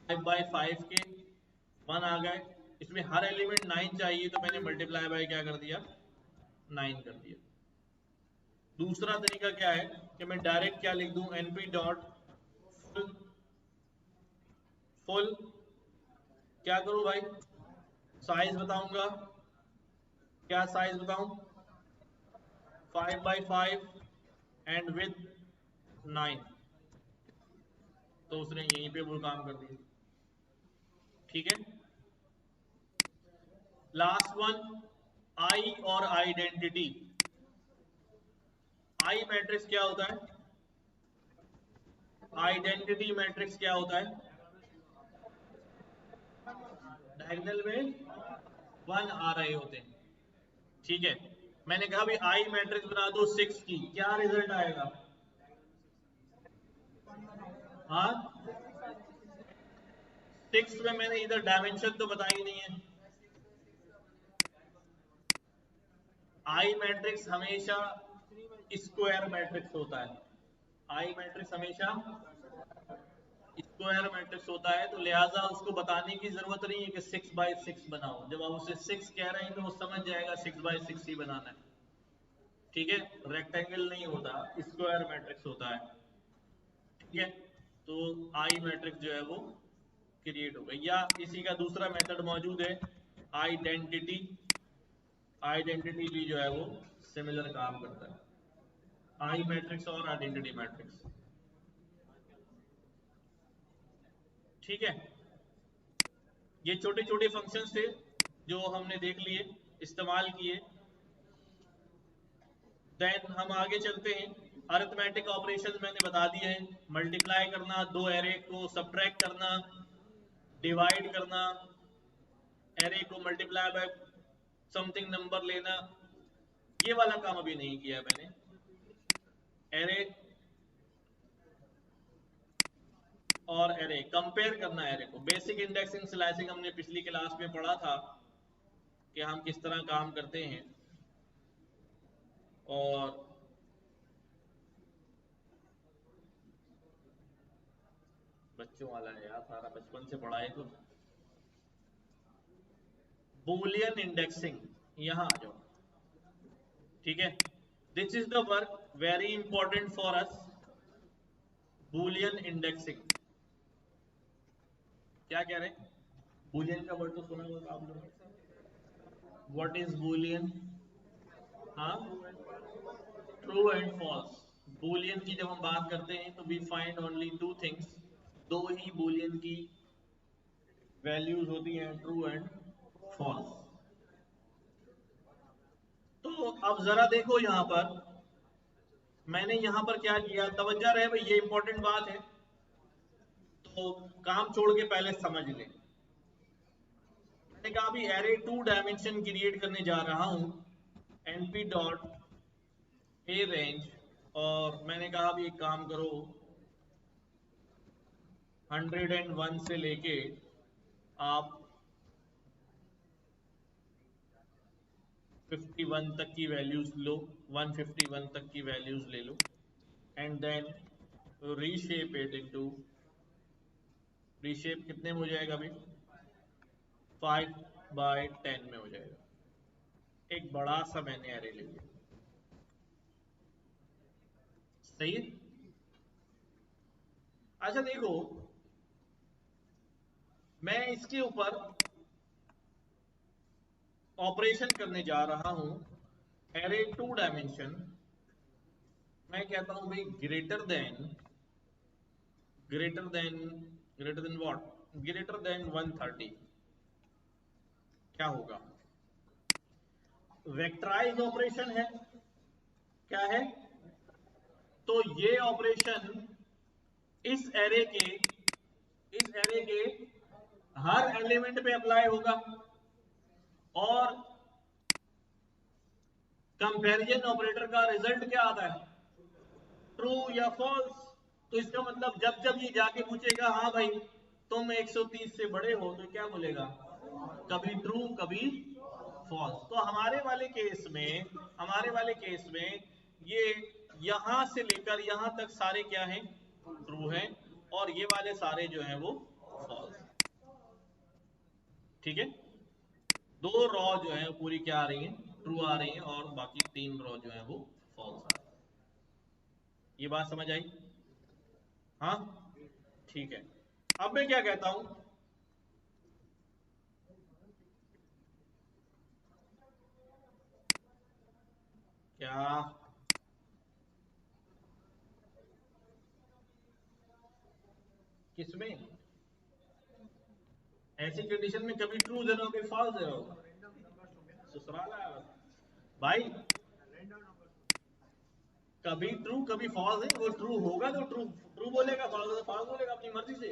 5x5 के 1 आ गए, इसमें हर एलिमेंट 9 चाहिए, तो मैंने मल्टीप्लाई बाय क्या कर दिया, 9 कर दिया। दूसरा तरीका क्या है कि मैं डायरेक्ट क्या लिख दूं, np डॉट फुल, फुल क्या करूं भाई, साइज बताऊंगा, क्या साइज बताऊं, 5x5 एंड विथ 9, तो उसने यहीं पे वो काम कर दिया, ठीक है। लास्ट वन, आई और आइडेंटिटी। आई मैट्रिक्स क्या होता है, आइडेंटिटी मैट्रिक्स क्या होता है, डायगोनल में 1 आ रहे होते हैं, ठीक है। मैंने कहा भी आई मैट्रिक्स बना दो 6 की, क्या रिजल्ट आएगा, हाँ 6 में मैंने इधर डायमेंशन तो बताई नहीं है। आई मैट्रिक्स हमेशा स्क्वायर मैट्रिक्स होता है, आई मैट्रिक्स हमेशा स्क्वायर मैट्रिक्स होता है, तो लिहाजा उसको बताने की जरूरत नहीं है कि 6x6 बनाओ, जब आप उसे 6 कह रहे हैं तो वो समझ जाएगा 6x6 ही बनाना है, ठीक है। रेक्टेंगल नहीं होता, स्क्वायर मैट्रिक्स होता है, ठीक है। तो आई मैट्रिक्स जो है वो क्रिएट हो गई, या इसी का दूसरा मेथड मौजूद है आइडेंटिटी। आइडेंटिटी भी जो है वो सिमिलर काम करता है, आई मैट्रिक्स और आइडेंटिटी मैट्रिक्स, ठीक है। ये छोटे छोटे फंक्शंस थे जो हमने देख लिए, इस्तेमाल किए। देन हम आगे चलते हैं, अरिथमेटिक ऑपरेशन मैंने बता दिए हैं, मल्टीप्लाई करना, दो एरे को सब्ट्रैक्ट करना, डिवाइड करना, एरे को मल्टीप्लाई बाय समथिंग नंबर लेना, ये वाला काम अभी नहीं किया मैंने। एरे और एरे कंपेयर करना, एरे को बेसिक इंडेक्सिंग स्लाइसिंग हमने पिछली क्लास में पढ़ा था कि हम किस तरह काम करते हैं, और बच्चों वाला है यार, सारा बचपन से पढ़ा है तो। बूलियन इंडेक्सिंग, यहां आ जाओ, ठीक है। This is the work very important for us. Boolean indexing क्या कह रहे हैं? बूलियन का वर्ड तो सुना होगा आप लोग। What is Boolean? हाँ, ट्रू एंड फॉल्स। बूलियन की जब हम बात करते हैं तो we find only two things. दो ही बूलियन की वैल्यूज होती हैं, ट्रू एंड फॉल्स। तो अब जरा देखो यहां पर, मैंने यहां पर क्या किया, तवज्जो रहे भाई, ये इंपॉर्टेंट बात है, तो काम छोड़ के पहले समझ ले। मैंने कहा अभी एरे 2 डायमेंशन क्रिएट करने जा रहा हूं, np डॉट ए रेंज, और मैंने कहा अभी एक काम करो, 101 से लेके आप 51 तक की वैल्यूज लो, 151 तक की वैल्यूज ले लो, and then reshape it into, reshape कितने में हो जाएगा अभी? 5/10 में हो जाएगा। एक बड़ा सा मैंने एरे ले लिया, सही है। अच्छा देखो, मैं इसके ऊपर ऑपरेशन करने जा रहा हूं, एरे 2 डायमेंशन। मैं कहता हूं भाई greater than greater than what, greater than 130। क्या होगा? वेक्टराइज ऑपरेशन है, क्या है? तो ये ऑपरेशन इस एरे के हर एलिमेंट पे अप्लाई होगा, और कंपैरिजन ऑपरेटर का रिजल्ट क्या आता है? ट्रू या फॉल्स। तो इसका मतलब जब जब ये जाके पूछेगा हाँ भाई तुम 130 से बड़े हो, तो क्या बोलेगा? कभी ट्रू कभी फॉल्स। तो हमारे वाले केस में ये यहां से लेकर यहां तक सारे क्या हैं? ट्रू हैं, और ये वाले सारे जो हैं वो फॉल्स। ठीक है, दो रॉ जो है पूरी क्या आ रही है? ट्रू आ रही है, और बाकी 3 रॉ जो है वो फॉल्स आ रही है। ये बात समझ आई? हाँ, ठीक है। अब मैं क्या कहता हूं, क्या किसमें ऐसी कंडीशन में कभी ट्रू दे रहा हो कभी फॉल्स दे रहा हो? ससुराल आया बस। भाई कभी ट्रू कभी फॉल्स है, वो ट्रू होगा तो ट्रू ट्रू बोलेगा, फॉल्स तो फॉल्स बोलेगा अपनी मर्जी से।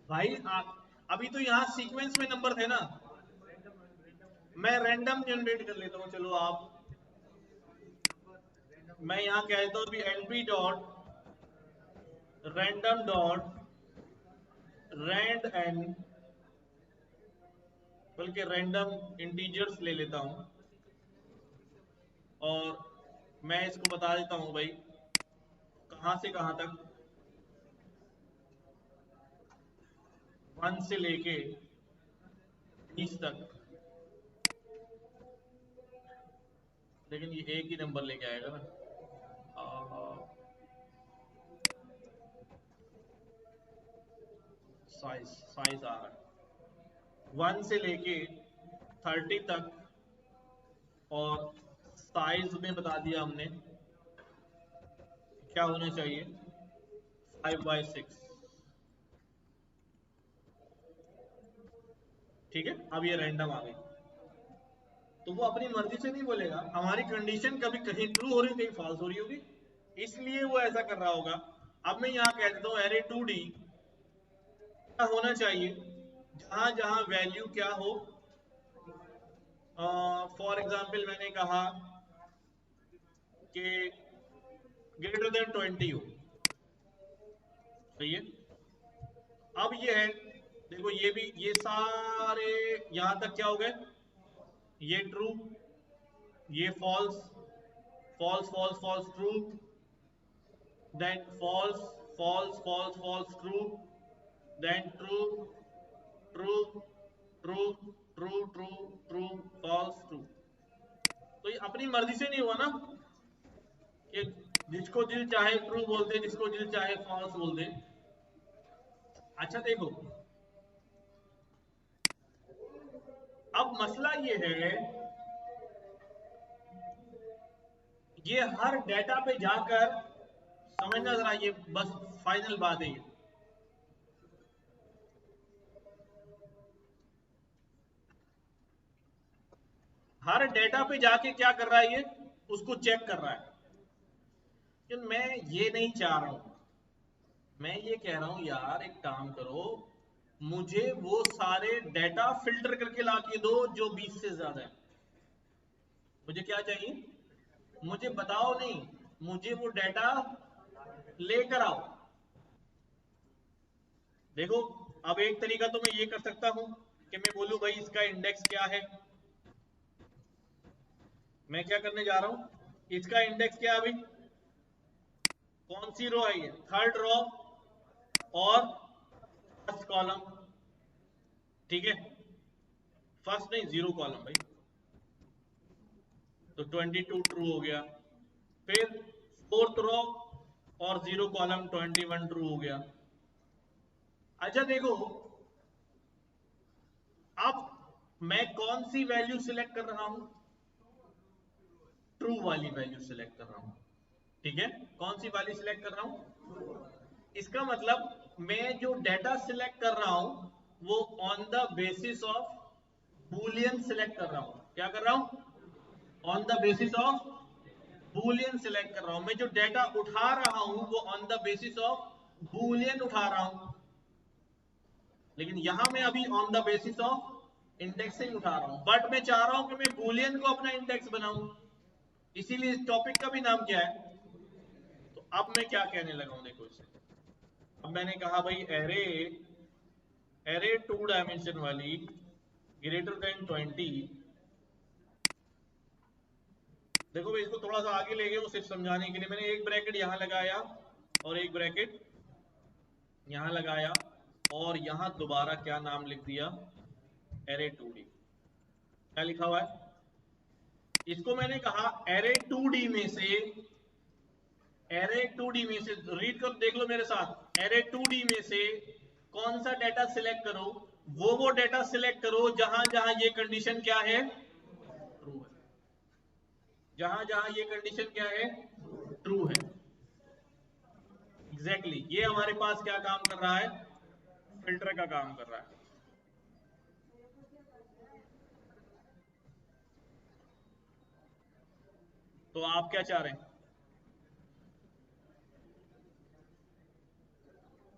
भाई आप अभी तो यहाँ सीक्वेंस में नंबर थे ना, मैं रैंडम जनरेट कर लेता हूँ। चलो आप, मैं यहाँ कहता हूँ अभी np dot random dot rand N, बल्कि रैंडम इंटीजर्स ले लेता हूं, और मैं इसको बता देता हूं भाई कहां से कहां तक, 1 से लेके 20 तक। लेकिन ये एक ही नंबर लेके आएगा ना, साइज साइज आ रहा है 1 से लेके 30 तक, और साइज में बता दिया हमने क्या होना चाहिए, 5/6। ठीक है, अब ये रैंडम आ गई, तो वो अपनी मर्जी से नहीं बोलेगा, हमारी कंडीशन कभी कहीं ट्रू हो रही कहीं फॉल्स हो रही होगी, इसलिए वो ऐसा कर रहा होगा। अब मैं यहाँ कह देता हूँ एरे 2D क्या होना चाहिए, जहां जहां वैल्यू क्या हो, फॉर एग्जाम्पल मैंने कहा कि ग्रेटर देन 20 हो, सही है। अब ये है, देखो ये भी, ये सारे यहां तक क्या हो गए, ये ट्रू, ये false, false false false true, then false false false false true, then true true true true true true false true. तो ये अपनी मर्जी से नहीं हुआ ना कि जिसको दिल चाहे ट्रू बोल दे, जिसको दिल चाहे फॉल्स बोल दे। अच्छा देखो, अब मसला ये है, ये हर डेटा पे जाकर समझना जरा, ये बस फाइनल बात है ये। हर डेटा पे जाके क्या कर रहा है ये, उसको चेक कर रहा है। कि मैं ये नहीं चाह रहा हूं, मैं ये कह रहा हूं यार एक काम करो, मुझे वो सारे डेटा फिल्टर करके ला के दो जो 20 से ज्यादा है। मुझे क्या चाहिए, मुझे बताओ नहीं, मुझे वो डेटा लेकर आओ। देखो, अब एक तरीका तो मैं ये कर सकता हूं कि मैं बोलूं भाई इसका इंडेक्स क्या है। मैं क्या करने जा रहा हूं, इसका इंडेक्स क्या है अभी, कौन सी रो है ये, थर्ड रो और फर्स्ट कॉलम। ठीक है, फर्स्ट नहीं, जीरो कॉलम भाई। तो 22 ट्रू हो गया। फिर फोर्थ रो और जीरो कॉलम 21 ट्रू हो गया। अच्छा देखो, अब मैं कौन सी वैल्यू सिलेक्ट कर रहा हूं, ट्रू वाली वैल्यू सिलेक्ट कर रहा हूं। ठीक है, कौन सी वाली सिलेक्ट कर रहा हूं, इसका मतलब मैं जो डेटा सिलेक्ट कर रहा हूं वो on the basis of Boolean select कर रहा हूं। क्या कर रहा हूं, on the basis of Boolean select कर रहा हूं। मैं जो डेटा उठा रहा हूं वो on the basis of Boolean उठा रहा हूं, लेकिन यहां मैं अभी on the basis of indexing उठा रहा हूं। बट मैं चाह रहा हूं कि मैं बूलियन को अपना इंडेक्स बनाऊं, इसीलिए इस टॉपिक का भी नाम क्या है। तो अब मैं क्या कहने लगा हूं, देखो इसे, अब मैंने कहा भाई एरे, एरे 2 डायमेंशन वाली ग्रेटर देन 20। देखो भाई, इसको थोड़ा सा आगे ले गया हूं सिर्फ समझाने के लिए। मैंने एक ब्रैकेट यहां लगाया और एक ब्रैकेट यहां लगाया, और यहां दोबारा क्या नाम लिख दिया, एरे 2D। क्या लिखा हुआ है, इसको मैंने कहा एरे 2D में से, एरे 2D में से रीड कर देख लो मेरे साथ, एरे 2D में से कौन सा डेटा सिलेक्ट करो, वो डेटा सिलेक्ट करो जहां जहां ये कंडीशन क्या है, ट्रू है। जहां जहां ये कंडीशन क्या है, ट्रू है। एग्जैक्टली exactly, ये हमारे पास क्या काम कर रहा है, फिल्टर का काम कर रहा है। तो आप क्या चाह रहे हैं,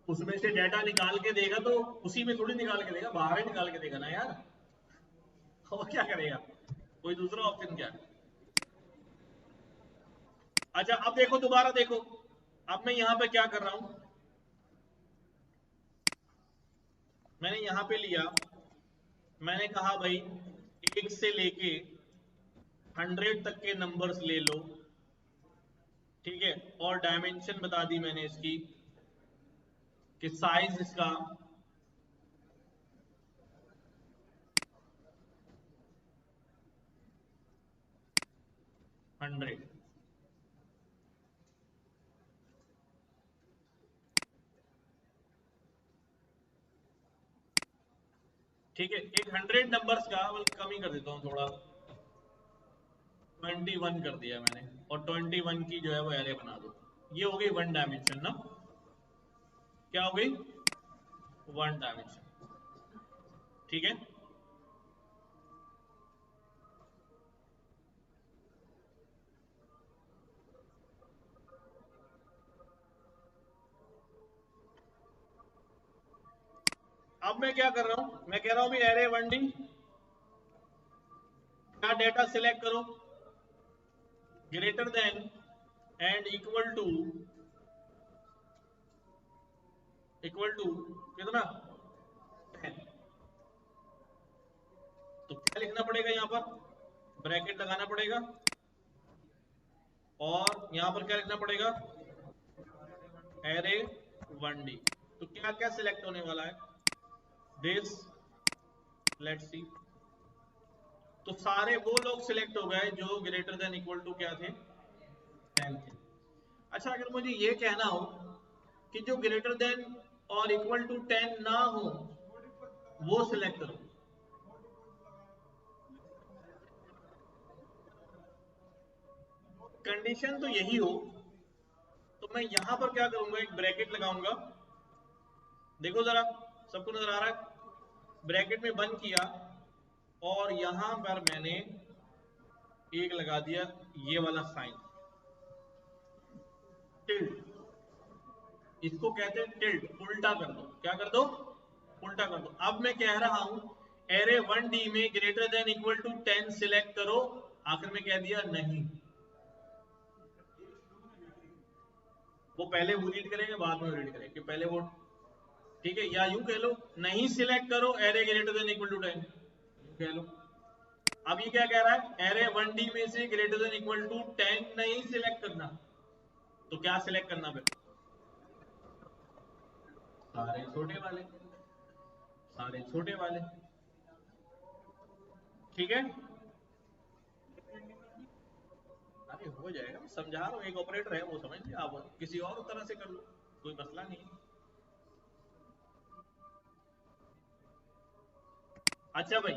उसमें से डेटा निकाल के देगा तो उसी में थोड़ी निकाल के देगा, बाहर ही निकाल के देगा ना यार। और क्या करेगा, कोई दूसरा ऑप्शन क्या है। अच्छा अब देखो, दोबारा देखो, अब मैं यहां पे क्या कर रहा हूं, मैंने यहां पे लिया, मैंने कहा भाई 1 से लेके 100 तक के नंबर्स ले लो। ठीक है, और डायमेंशन बता दी मैंने इसकी, कि साइज इसका 100। ठीक है, एक 100 नंबर्स का, बल्कि कम ही कर देता हूँ थोड़ा, 21 कर दिया मैंने, और 21 की जो है वो एरे बना दो। ये हो गई वन डायमेंशन ना, क्या हो गई, वन डायमेंशन। ठीक है, अब मैं क्या कर रहा हूं, मैं कह रहा हूं भी एरे 1D का डेटा सिलेक्ट करो greater than and equal to कितना, 10। तो क्या लिखना पड़ेगा यहां पर, ब्रैकेट लगाना पड़ेगा, और यहां पर क्या लिखना पड़ेगा, एरे 1D। तो क्या क्या सिलेक्ट होने वाला है? This, let's see. तो सारे वो लोग सिलेक्ट हो गए जो ग्रेटर देन इक्वल टू क्या थे? 10 थे। अच्छा, अगर मुझे ये कहना हो कि जो ग्रेटर देन और इक्वल टू 10 ना हो वो सिलेक्ट करो, कंडीशन तो यही हो, तो मैं यहां पर क्या करूंगा, एक ब्रैकेट लगाऊंगा। देखो जरा, सबको नजर आ रहा है? ब्रैकेट में बंद किया और यहां पर मैंने एक लगा दिया ये वाला साइन, टिल्ड। इसको कहते हैं टिल्ड। उल्टा कर दो, क्या कर दो? उल्टा कर दो। अब मैं कह रहा हूं एरे 1D में greater than equal to 10 select करो, आखिर में कह दिया नहीं। वो पहले वो रीड करेंगे बाद में रीड करेंगे, पहले वो, ठीक है? या यूं कह लो, नहीं सिलेक्ट करो array greater than equal to 10, कह लो। अब ये क्या कह रहा है? एरे 1D में से ग्रेटर देन इक्वल टू 10 नहीं सिलेक्ट करना, तो क्या सिलेक्ट करना फिर? सारे छोटे वाले, सारे छोटे वाले, ठीक है? अरे हो जाएगा, मैं समझा रहा हूँ, एक ऑपरेटर है वो समझ लिया, आप किसी और तरह से कर लो, कोई मसला नहीं। अच्छा भाई,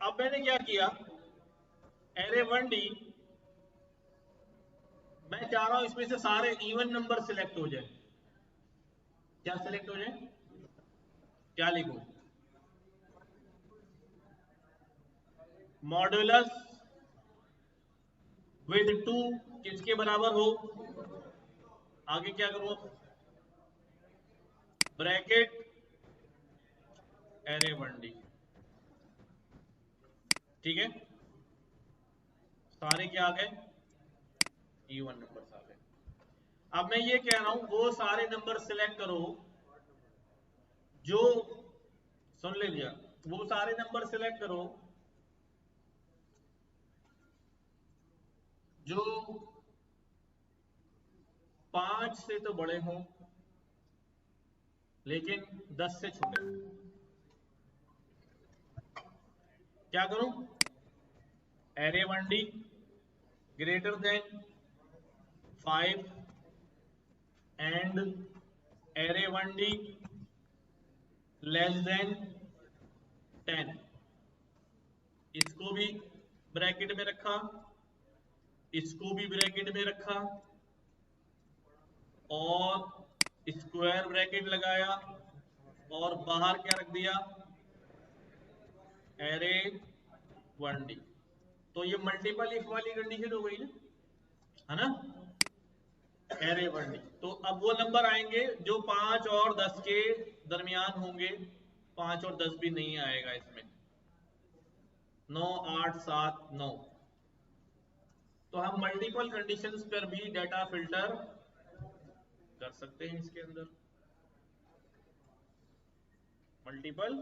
अब मैंने क्या किया, एरे 1D मैं चाह रहा हूं इसमें से सारे इवन नंबर सिलेक्ट हो जाए। क्या सिलेक्ट हो जाए? क्या लिखूं? मॉड्यूलस विद 2 किसके बराबर हो? आगे क्या करूं? ब्रैकेट एरे 1D, ठीक है? सारे क्या आ गए? इवन नंबर आ गए। अब मैं ये कह रहा हूं वो सारे नंबर सिलेक्ट करो जो, सुन ले लिया, वो सारे नंबर सिलेक्ट करो जो 5 से तो बड़े हों लेकिन 10 से छोटे हों। क्या करूं? Array 1D greater than 5 and array 1D less than 10। इसको भी ब्रैकेट में रखा, इसको भी ब्रैकेट में रखा, और स्क्वायर ब्रैकेट लगाया, और बाहर क्या रख दिया? Array 1D। तो ये मल्टीपल इफ वाली कंडीशन हो गई ना, है ना? Array 1D। तो अब वो नंबर आएंगे जो 5 और 10 के दरमियान होंगे। 5 और 10 भी नहीं आएगा इसमें, 9, 8, 7, 9। तो हम मल्टीपल कंडीशंस पर भी डाटा फिल्टर कर सकते हैं इसके अंदर। मल्टीपल,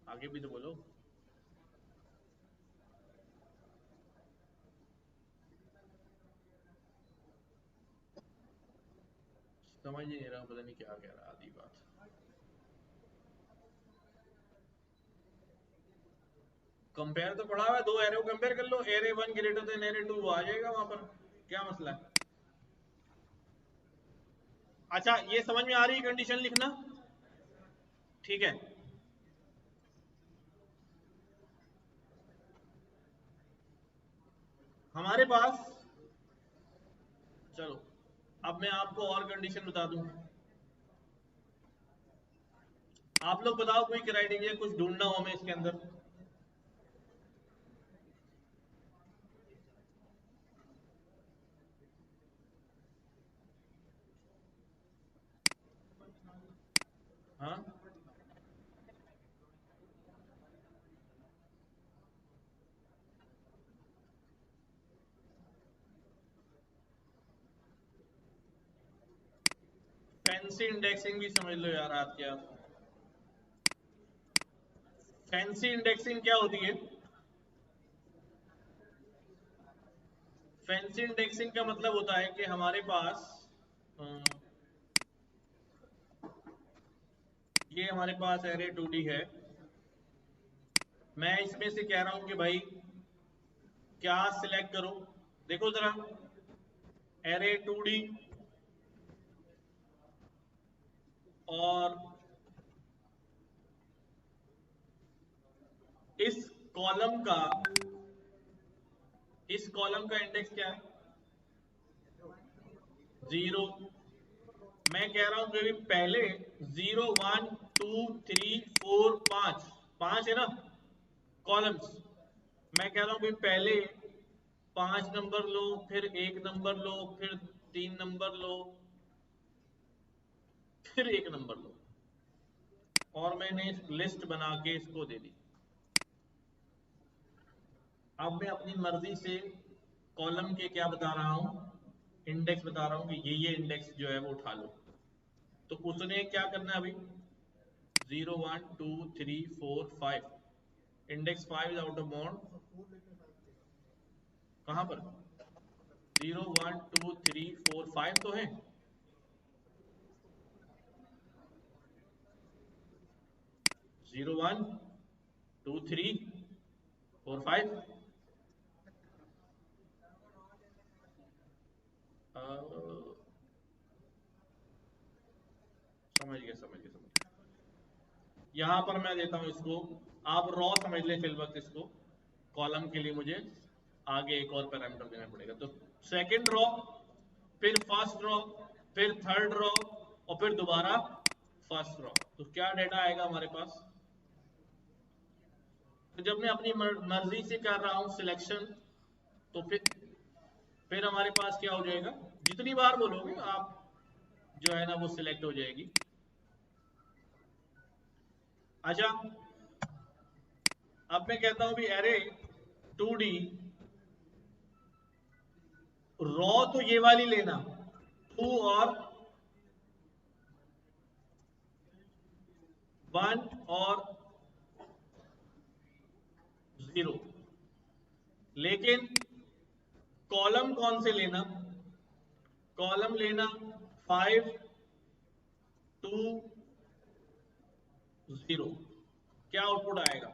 आगे भी तो बोलो। समझ ही नहीं रहा, पता नहीं क्या कह रहा, आधी बात। कंपेयर तो पढ़ा हुआ है, दो एरे को कंपेयर कर लो, एरे 1 ग्रेटर देन एरे 2 आ जाएगा वहां पर, क्या मसला है? अच्छा, ये समझ में आ रही है कंडीशन लिखना? ठीक है। हमारे पास, चलो अब मैं आपको और कंडीशन बता दूं। आप लोग बताओ, कोई क्राइटेरिया कुछ ढूंढना हो हमें इसके अंदर? हाँ, फैंसी इंडेक्सिंग भी समझ लो यार आप, क्या फैंसी इंडेक्सिंग क्या होती है? फैंसी इंडेक्सिंग का मतलब होता है कि हमारे पास ये हमारे पास एरे 2D है। मैं इसमें से कह रहा हूं कि भाई क्या सिलेक्ट करूं। देखो जरा, एरे 2D और इस कॉलम का इंडेक्स क्या है? 0। मैं कह रहा हूं कि पहले 0 1 2 3 4 5 5 है ना कॉलम्स। मैं कह रहा हूं कि पहले 5 नंबर लो, फिर 1 नंबर लो, फिर 3 नंबर लो, फिर 1 नंबर लो, और मैंने लिस्ट बना के इसको दे दी। अब मैं अपनी मर्जी से कॉलम के क्या बता रहा हूं, इंडेक्स बता रहा हूं कि ये इंडेक्स जो है वो उठा लो। तो उसने क्या करना है अभी? 0 1 2 3 4 5, index 5 is out of bound. कहां पर? 0 1 2 3 4 5 तो है। 0 1 2 3 4 5। समझ गया। यहां पर मैं देता हूं इसको, आप रॉ समझ ले फिल वक्त इसको। कॉलम के लिए मुझे आगे एक और पैरामीटर देना पड़ेगा। तो सेकंड रॉ, फिर फर्स्ट रॉ, फिर थर्ड रॉ, और फिर दोबारा फर्स्ट रॉ। तो क्या डेटा आएगा हमारे पास? तो जब मैं अपनी मर्जी से कर रहा हूं सिलेक्शन, तो फिर हमारे पास क्या हो जाएगा? जितनी बार बोलोगे आप जो है ना वो सिलेक्ट हो जाएगी। अच्छा, अब मैं कहता हूं भी एरे 2D रॉ तो ये वाली लेना, 2 और 1 और 0, लेकिन कॉलम कौन से लेना? कॉलम लेना 5 2 0। क्या आउटपुट आएगा?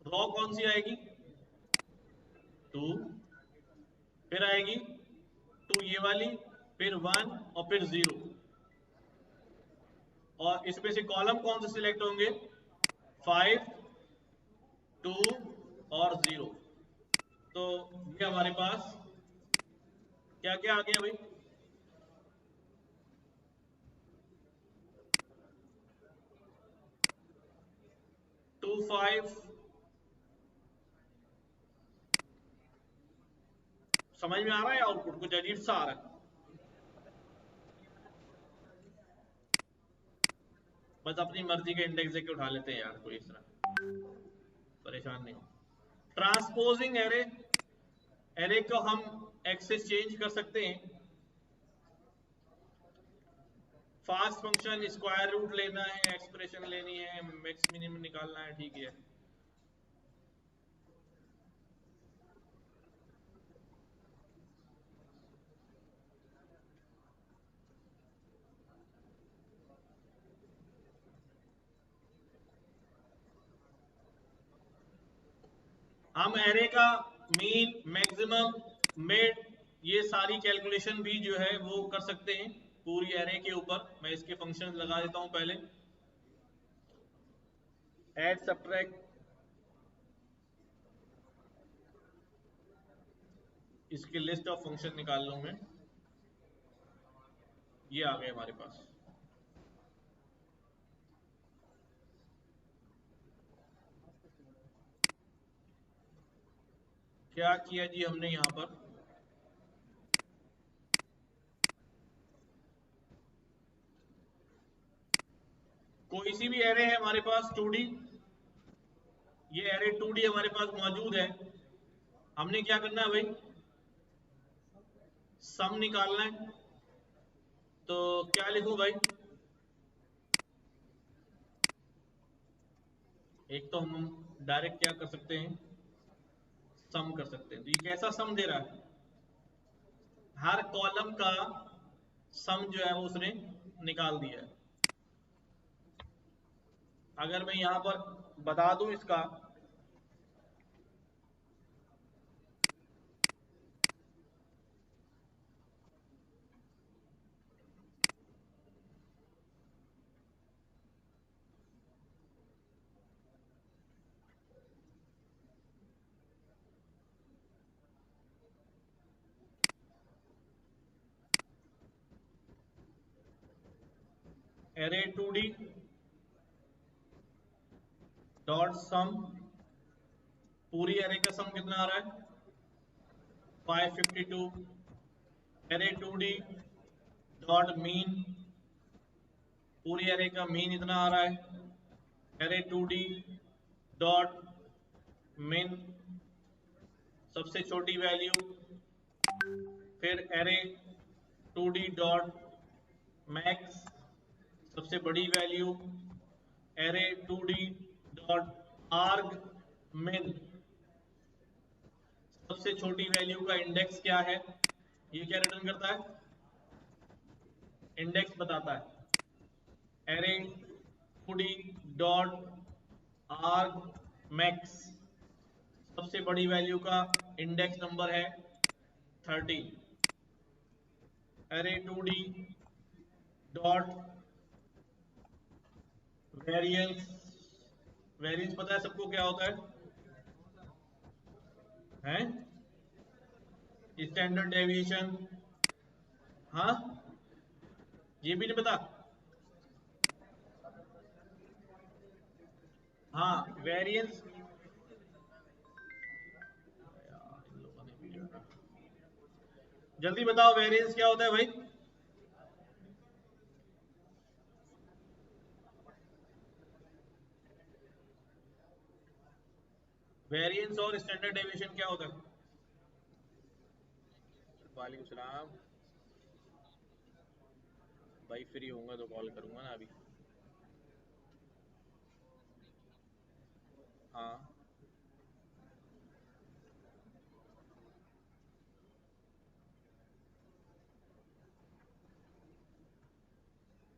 रॉ कौन सी आएगी? 2, फिर आएगी 2 ये वाली, फिर 1 और फिर 0। और इसमें से कॉलम कौन से सिलेक्ट होंगे? 5 2 और 0। तो ये हमारे पास क्या क्या आ गया भाई? 2 5। समझ में आ रहा है? आउटपुट कुछ अजीब सा आ रहा है। बस अपनी मर्जी के इंडेक्स देके उठा लेते हैं यार, कोई इस तरह परेशान नहीं हो। ट्रांसपोजिंग एरे, एरे को हम एक्सेस चेंज कर सकते हैं। फास्ट फंक्शन स्क्वायर रूट लेना है, एक्सप्रेशन लेनी है, मैक्स मिनिमम निकालना है, ठीक है। हम एरे का मीन, मैक्सिमम, मिड, ये सारी कैलकुलेशन भी जो है वो कर सकते हैं पूरी एरे के ऊपर। मैं इसके फंक्शन लगा देता हूं पहले। ऐड सब्ट्रैक्ट, इसकी लिस्ट ऑफ फंक्शन निकाल लूं मैं। ये आ गए हमारे पास। क्या किया जी हमने यहां पर? कोई सी भी एरे है हमारे पास 2D, ये एरे 2D हमारे पास मौजूद है। हमने क्या करना है भाई? सम निकालना है। तो क्या लिखूं भाई? एक तो हम डायरेक्ट क्या कर सकते हैं, सम कर सकते हैं। तो ये कैसा सम दे रहा है? हर कॉलम का सम जो है वो उसने निकाल दिया है। अगर मैं यहां पर बता दूं इसका, एरे 2D डॉट सम, पूरी एरे का सम कितना आ रहा है 552। एरे 2D डॉट मीन, पूरी एरे का मीन इतना आ रहा है। एरे 2D डॉट मिन, सबसे छोटी वैल्यू। फिर एरे 2D डॉट मैक्स, सबसे बड़ी वैल्यू। एरे 2D डॉट आर्ग मिन, सबसे छोटी वैल्यू का इंडेक्स क्या है, ये क्या रिटर्न करता है, इंडेक्स बताता है। एरे 2D डॉट आर्ग मैक्स, सबसे बड़ी वैल्यू का इंडेक्स नंबर है 30। Array 2D dot variance, variance पता है सबको क्या होता है स्टैंडर्ड डेविएशन। हाँ, ये भी नहीं पता। हाँ, वेरिएंस, जल्दी बताओ वेरिएंस क्या होता है भाई। वेरिएंस और स्टैंडर्ड डेविएशन क्या होता है। वालेकुम सलाम भाई, फ्री होऊंगा तो कॉल करूंगा ना अभी। हाँ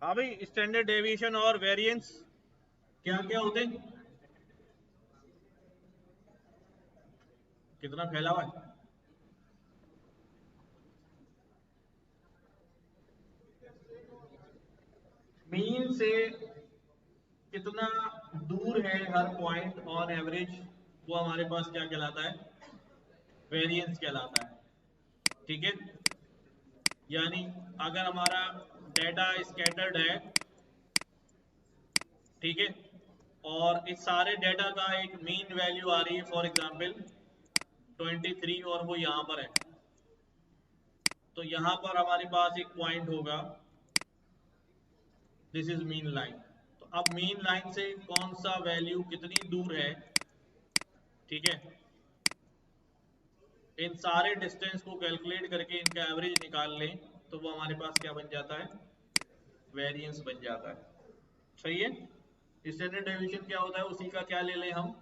हाँ भाई, स्टैंडर्ड डेविएशन और वेरिएंस क्या क्या होते हैं, कितना फैला हुआ है। मीन से कितना दूर है हर पॉइंट ऑन एवरेज, वो हमारे पास क्या कहलाता है, वेरिएंस कहलाता है। ठीक है, यानी अगर हमारा डेटा स्कैटर्ड है, ठीक है, और इस सारे डेटा का एक मीन वैल्यू आ रही है फॉर एग्जांपल 23 और वो यहाँ पर है, तो यहाँ पर हमारे पास एक पॉइंट होगा, दिस इज मीन लाइन। तो अब मीन लाइन से कौन सा वैल्यू कितनी दूर है, ठीक है, इन सारे डिस्टेंस को कैलकुलेट करके इनका एवरेज निकाल लें, तो वो हमारे पास क्या बन जाता है, वेरिएंस बन जाता है। सही है। स्टैंडर्ड डेविएशन क्या होता है, उसी का क्या ले लें हम,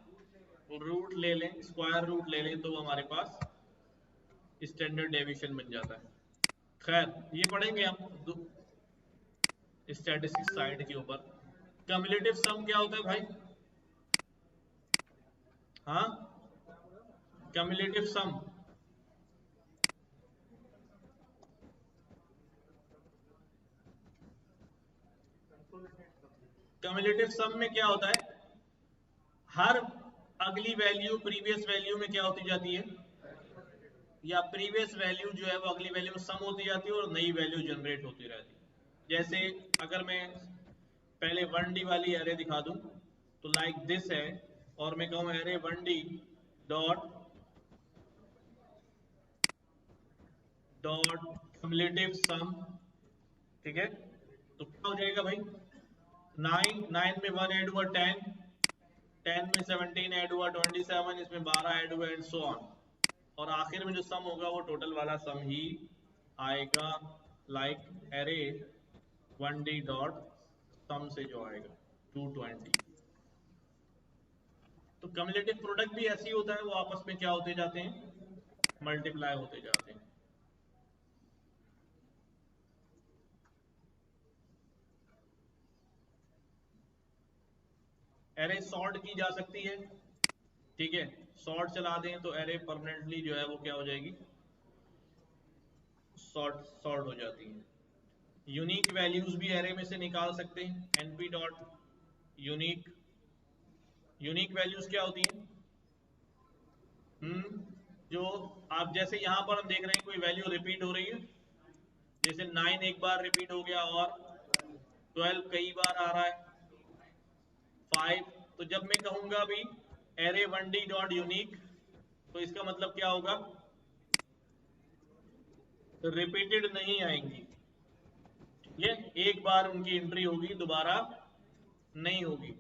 रूट ले लें, स्क्वायर रूट ले लें, तो वो हमारे पास स्टैंडर्ड डेविएशन बन जाता है। खैर, ये पढ़ेंगे हम स्टैटिस्टिक्स साइड के ऊपर। कम्युलेटिव सम क्या होता है भाई, हाँ, कम्युलेटिव सम, कम्युलेटिव सम में क्या होता है, हर अगली वैल्यू प्रीवियस वैल्यू में क्या होती जाती है, या प्रीवियस वैल्यू जो है वो अगली वैल्यू में सम होती जाती है और नई वैल्यू जनरेट होती रहती है। जैसे अगर मैं पहले 1D वाली एरे दिखा दूं, तो लाइक दिस है, और मैं कहूं array 1D dot dot cumulative sum, ठीक है, तो क्या हो जाएगा भाई, 9 में 1 ऐड हुआ 10, 10 में 17 ऐड हुआ 27, इसमें 12 ऐड हुआ एंड सो ऑन, और आखिर में जो सम होगा वो टोटल वाला सम ही आएगा, लाइक एरे 1D डॉट सम से जो आएगा 220। तो कम्युलेटिव प्रोडक्ट भी ऐसे ही होता है, वो आपस में क्या होते जाते हैं, मल्टीप्लाई होते जाते हैं। एरे सॉर्ट की जा सकती है, ठीक है। सॉर्ट चला दें तो एरे परमानेंटली जो है वो क्या हो जाएगी, सॉर्ट हो जाती है। यूनिक वैल्यूज भी एरे में से निकाल सकते हैं, NP dot unique. Unique values क्या होती हैं, जो आप जैसे यहां पर हम देख रहे हैं कोई वैल्यू रिपीट हो रही है, जैसे 9 एक बार रिपीट हो गया और 12 कई बार आ रहा है, 5। तो जब मैं कहूंगा भी एरे 1D डॉट यूनिक, तो इसका मतलब क्या होगा, रिपीटेड नहीं आएंगी, ठीक है। एक बार उनकी एंट्री होगी, दोबारा नहीं होगी।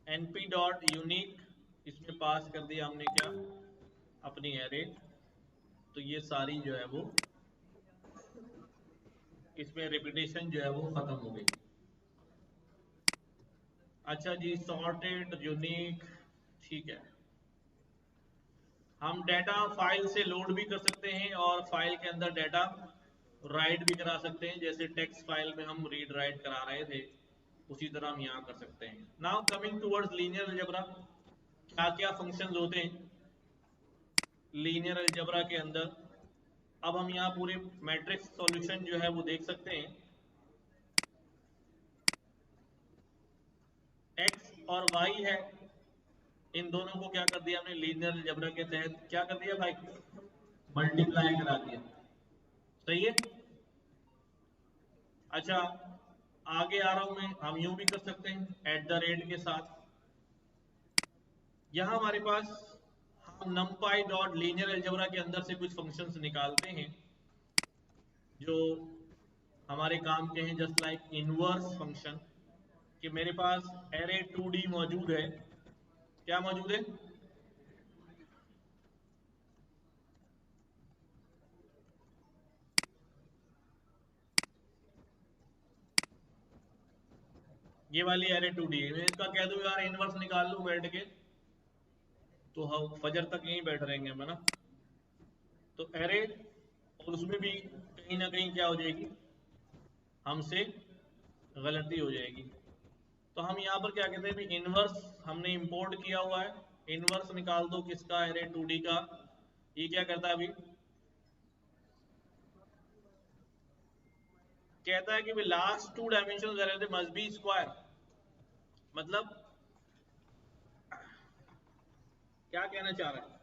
np डॉट यूनिक, इसमें पास कर दिया हमने क्या, अपनी एरे। तो ये सारी जो है वो इसमें रिपीटेशन जो है वो खत्म हो गई। अच्छा जी, सॉर्टेड यूनिक, ठीक है। हम डाटा फाइल से लोड भी कर सकते हैं और फाइल के अंदर डाटा राइट भी करा सकते हैं, जैसे टेक्स्ट फाइल में हम रीड राइट करा रहे थे, उसी तरह हम यहाँ कर सकते हैं। Now coming towards linear algebra, क्या क्या फंक्शंस होते हैं लीनियर अलजेब्रा के अंदर। अब हम यहाँ पूरे मैट्रिक्स सॉल्यूशन जो है वो देख सकते हैं। एक्स और वाई है, इन दोनों को क्या कर दिया हमने लीनियर अलजेब्रा के तहत, क्या कर दिया भाई, मल्टीप्लाई करा दिया, सही है। अच्छा, आगे आ रहा हूं मैं, हम यूं भी कर सकते हैं एट द रेट के साथ। यहां हमारे पास हम numpy डॉट लीनियर अलजेब्रा के अंदर से कुछ फंक्शंस निकालते हैं जो हमारे काम के हैं, जस्ट लाइक इनवर्स फंक्शन। कि मेरे पास एरे 2D मौजूद है, क्या मौजूद है, ये वाली एरे 2D है। मैं इसका कह दूं यार इनवर्स निकाल लूं बैठ के, तो हम फजर तक यहीं बैठ रहेंगे हम, है ना। तो एरे, और उसमें भी कहीं ना कहीं क्या हो जाएगी, हमसे गलती हो जाएगी। तो हम यहाँ पर क्या कहते हैं भी, इनवर्स हमने इंपोर्ट किया हुआ है। इनवर्स निकाल दो किसका, एरे 2D का। ये क्या करता है अभी, कहता है कि last 2 dimension array must be square. मतलब क्या कहना चाह रहा है,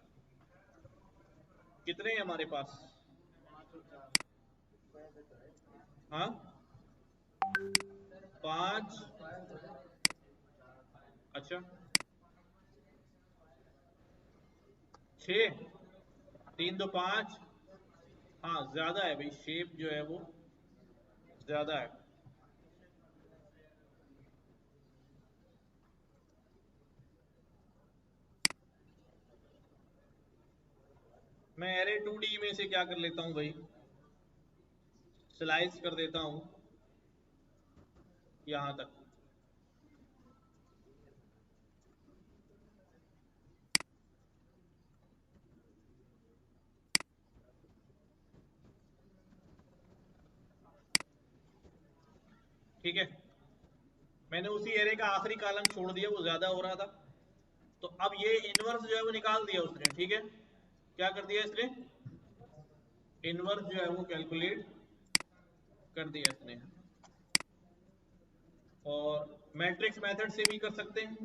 कितने हैं हमारे पास, हाँ 5, अच्छा 6, 3 2 5, हाँ ज्यादा है भाई, शेप जो है वो ज्यादा है। मैं एरे 2D में से क्या कर लेता हूं भाई, स्लाइस कर देता हूं यहां तक। ठीक है, मैंने उसी एरे का आखिरी कॉलम छोड़ दिया, वो ज्यादा हो रहा था। तो अब ये इनवर्स जो है वो निकाल दिया उसने, ठीक है। क्या कर दिया इसने, इनवर्स जो है वो कैलकुलेट कर दिया इसने। और मैट्रिक्स मेथड से भी कर सकते हैं।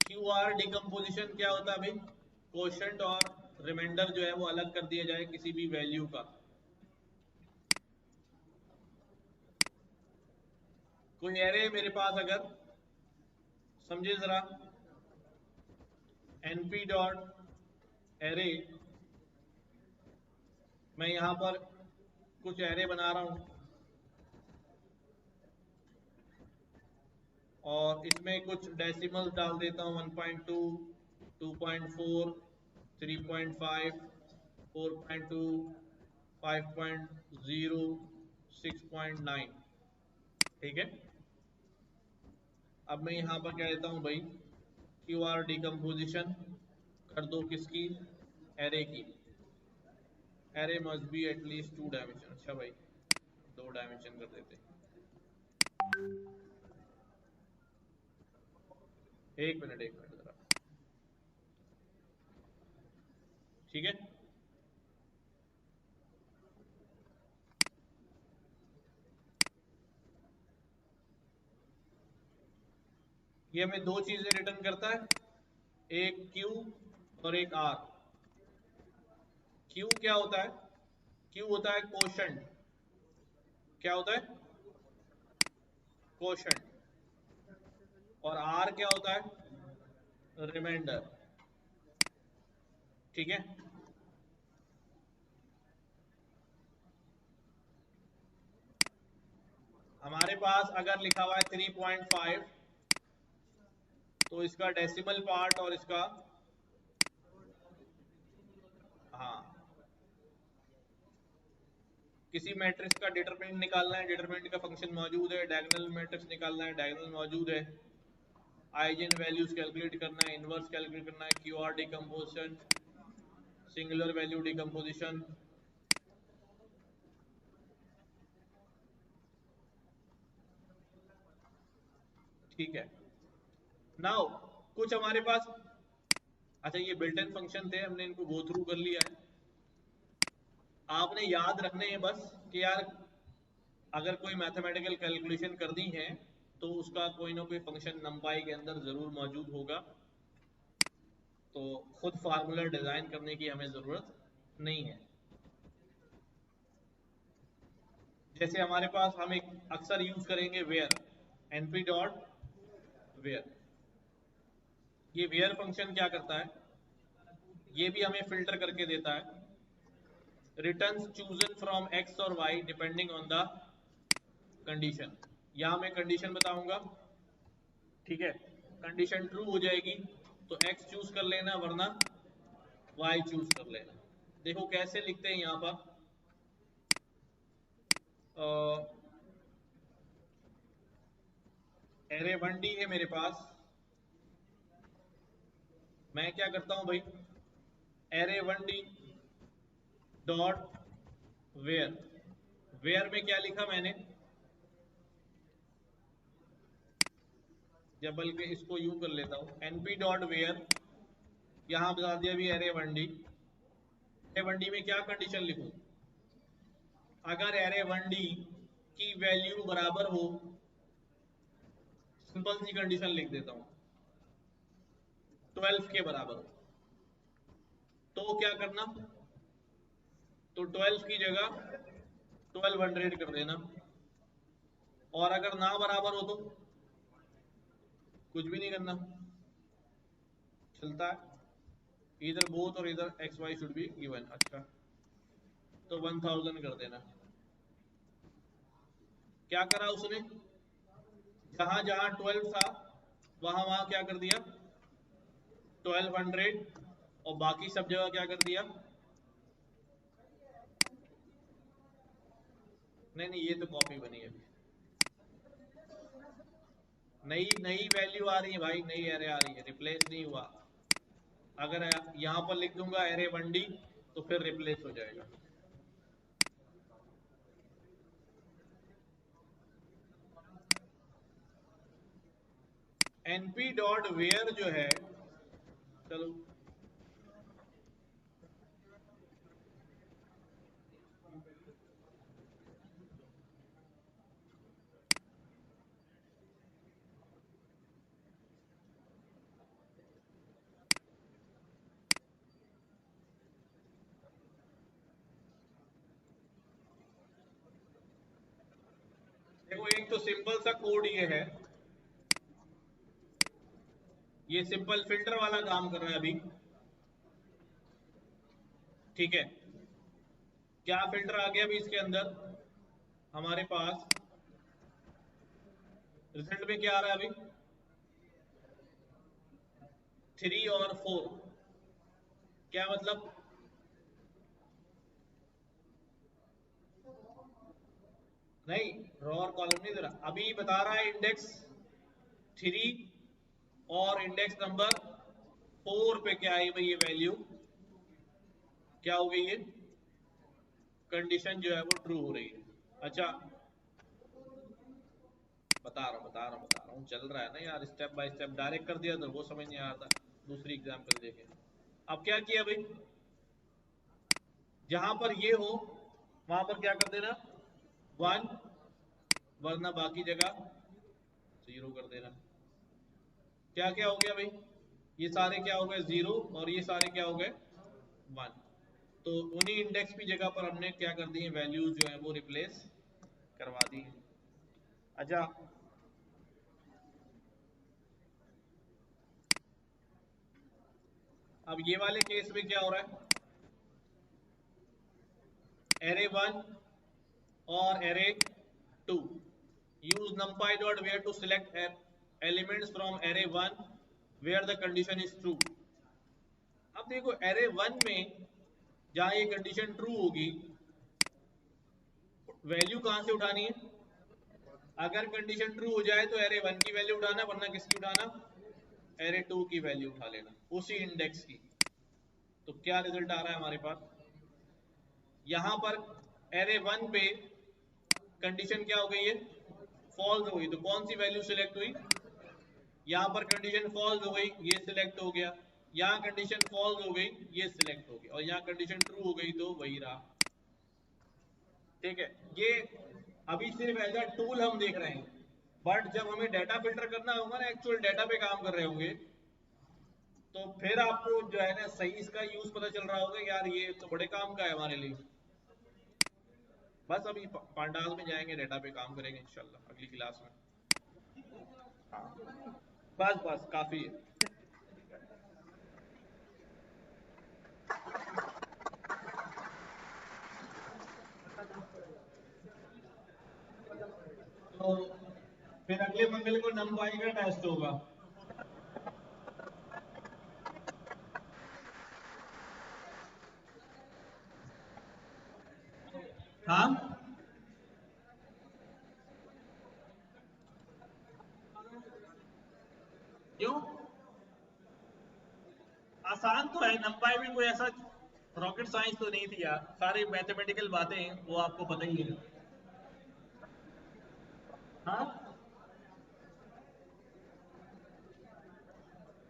क्यू आर डिकम्पोजिशन क्या होता है भाई, कोशेंट और रिमाइंडर जो है वो अलग कर दिया जाए किसी भी वैल्यू का। कोई एरे मेरे पास अगर, समझे जरा, np डॉट एरे, मैं यहां पर कुछ एरे बना रहा हूं और इसमें कुछ डेसिमल्स डाल देता हूं, 1.2, 2.4, 3.5, 4.2, 5.0, 6.9। ठीक है। अब मैं यहाँ पर क्या देता हूँ भाई, क्यू आर डिकम्पोजिशन कर दो किसकी, एरे की। Array must be at least 2 dimension. अच्छा भाई 2 डायमेंशन कर देते, एक मिनट जरा, ठीक है। ये हमें दो चीजें रिटर्न करता है, एक क्यू और एक आर। क्यू क्या होता है, क्यू होता है कोशंट। क्या होता है, कोशंट। और आर क्या होता है, रिमाइंडर। ठीक है। हमारे पास अगर लिखा हुआ है 3.5, तो इसका डेसिमल पार्ट और इसका, हाँ, किसी मैट्रिक्स का डिटरमिनेंट निकालना है, डिटरमिनेंट का फंक्शन मौजूद है। डायगोनल मैट्रिक्स निकालना है, डायगोनल मौजूद है। आइजेन वैल्यूज कैलकुलेट करना है, इनवर्स कैलकुलेट करना है, Q R decomposition, singular value decomposition. ठीक है। नाउ कुछ हमारे पास, अच्छा ये बिल्ट इन फंक्शन थे, हमने इनको गो थ्रू कर लिया है। आपने याद रखने हैं बस कि यार अगर कोई मैथमेटिकल कैलकुलेशन करनी है तो उसका कोई ना कोई फंक्शन नंपाई के अंदर जरूर मौजूद होगा। तो खुद फार्मूला डिजाइन करने की हमें जरूरत नहीं है। जैसे हमारे पास हम एक अक्सर यूज करेंगे वेयर, np डॉट वेयर। ये वेयर फंक्शन क्या करता है, ये भी हमें फिल्टर करके देता है, रिटर्न्स चूजन फ्रॉम एक्स और Y depending on the condition. यहां मैं कंडीशन बताऊंगा, ठीक है। कंडीशन ट्रू हो जाएगी तो एक्स चूज कर लेना, वरना वाई चूज कर लेना। देखो कैसे लिखते हैं यहां पर, एरे 1D है मेरे पास। मैं क्या करता हूं भाई, array 1D dot where. Where में क्या लिखा मैंने, या बल्कि इसको यूं कर लेता हूं, np डॉट वेयर। यहां बता दिया भी एरे 1D। एरे 1D में क्या कंडीशन लिखूं, अगर एरे 1D की वैल्यू बराबर हो, सिंपल सी कंडीशन लिख देता हूं, 12 के बराबर हो, तो क्या करना, तो 12 की जगह 1200 कर देना। और अगर ना बराबर हो तो कुछ भी नहीं करना, चलता है। इधर बोथ और इधर x why should be given. अच्छा तो 1000 कर देना। क्या करा उसने, जहां जहां 12 था वहां वहां क्या कर दिया, 1200। और बाकी सब जगह क्या कर दिया, नहीं नहीं ये तो कॉपी बनी है, नई नई वैल्यू आ रही है भाई, नई एरे आ रही है, रिप्लेस नहीं हुआ। अगर यहां पर लिख दूंगा एरे 1D तो फिर रिप्लेस हो जाएगा। np डॉट वेयर जो है, चलो देखो एक तो सिंपल सा कोड ये है, ये सिंपल फिल्टर वाला काम कर रहा है अभी। ठीक है, क्या फिल्टर आ गया अभी इसके अंदर हमारे पास, रिजल्ट में क्या आ रहा है अभी, 3 और 4। क्या मतलब, नहीं, रो और कॉलम नहीं दे रहा, अभी बता रहा है इंडेक्स 3 और इंडेक्स नंबर 4 पे क्या आई भाई ये वैल्यू, क्या हो गई, ये कंडीशन जो है वो ट्रू हो रही है। अच्छा, बता रहा हूँ, चल रहा है ना यार, स्टेप बाय स्टेप। डायरेक्ट कर दिया तो वो समझ नहीं आ रहा था, दूसरी एग्जाम्पल देखे। अब क्या किया भाई, जहां पर ये हो वहां पर क्या कर देना 1, वरना बाकी जगह 0 कर देना। क्या क्या हो गया भाई, ये सारे क्या हो गए 0 और ये सारे क्या हो गए 1। तो उन्हीं इंडेक्स की जगह पर हमने क्या कर दी है, वैल्यूज जो है वो रिप्लेस करवा दी है। अच्छा, अब ये वाले केस में क्या हो रहा है, एरे 1 और array 2, use numpy dot where to select elements from array 1 where the condition is true। अब देखो एरे 1 में जहां ये कंडीशन ट्रू होगी, वैल्यू कहां से उठानी है, अगर कंडीशन ट्रू हो जाए तो एरे 1 की वैल्यू उठाना, वरना किसकी उठाना, एरे 2 की वैल्यू उठा लेना, उसी इंडेक्स की। तो क्या रिजल्ट आ रहा है हमारे पास, यहां पर एरे 1 पे कंडीशन क्या हो गई है, फॉल्स हो गई, तो कौन सी वैल्यू सिलेक्ट हुई, यहां पर कंडीशन फॉल्स हो गई, ये सिलेक्ट हो गया, यहां कंडीशन फॉल्स हो गई, ये सिलेक्ट हो गया, और यहां कंडीशन ट्रू हो गई तो वही रहा। ठीक है, ये अभी सिर्फ एज अ टूल हम देख रहे हैं, बट जब हमें डाटा फिल्टर करना होगा ना, एक्चुअल डाटा पे काम कर रहे होंगे, तो फिर आपको जो है ना सही इसका यूज पता चल रहा होगा, यार ये तो बड़े काम का है हमारे लिए। बस अभी पांडाल में जाएंगे, डाटा पे काम करेंगे इंशाल्लाह अगली क्लास में। बस बस काफी है। तो फिर अगले मंगल को नंपाई का टेस्ट होगा। हाँ, क्यों, आसान तो है, नंपाई भी कोई ऐसा रॉकेट साइंस तो नहीं थी यार, सारी मैथमेटिकल बातें हैं, वो आपको पता ही है। हाँ,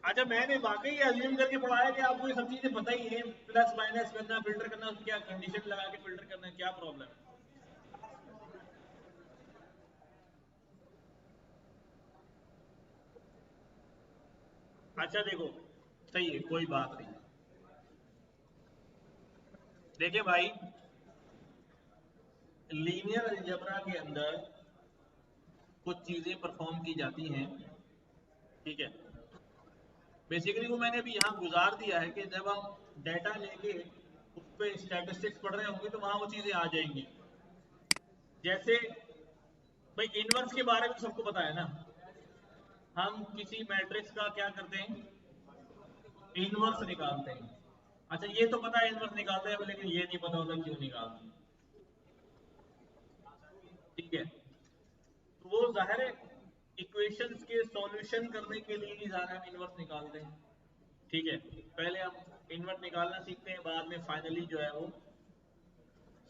अच्छा, मैंने वाकई अज्यूम करके पढ़ाया कि आपको ये सब चीजें पता ही है, प्लस माइनस करना, फिल्टर करना, क्या कंडीशन लगा के फिल्टर करना, क्या प्रॉब्लम है। अच्छा देखो, सही है, कोई बात नहीं। देखिए भाई, लीनियर अलजेब्रा के अंदर कुछ चीजें परफॉर्म की जाती हैं। ठीक है, बेसिकली वो मैंने अभी यहाँ गुजार दिया है कि जब हम डाटा लेके उस पर स्टैटिस्टिक्स पढ़ रहे होंगे तो वहां वो चीजें आ जाएंगी। जैसे भाई इनवर्स के बारे में सबको पता है ना, हम किसी मैट्रिक्स का क्या करते हैं, इनवर्स निकालते हैं। अच्छा, ये तो पता है इनवर्स निकालते हैं, लेकिन ये नहीं पता होता क्यों निकालते हैं। ठीक है, तो वो जाहिर है इक्वेशंस के सॉल्यूशन करने के लिए ही ज़्यादा हम इनवर्स निकालते हैं। ठीक है, पहले हम इनवर्स निकालना सीखते हैं, बाद में फाइनली जो है वो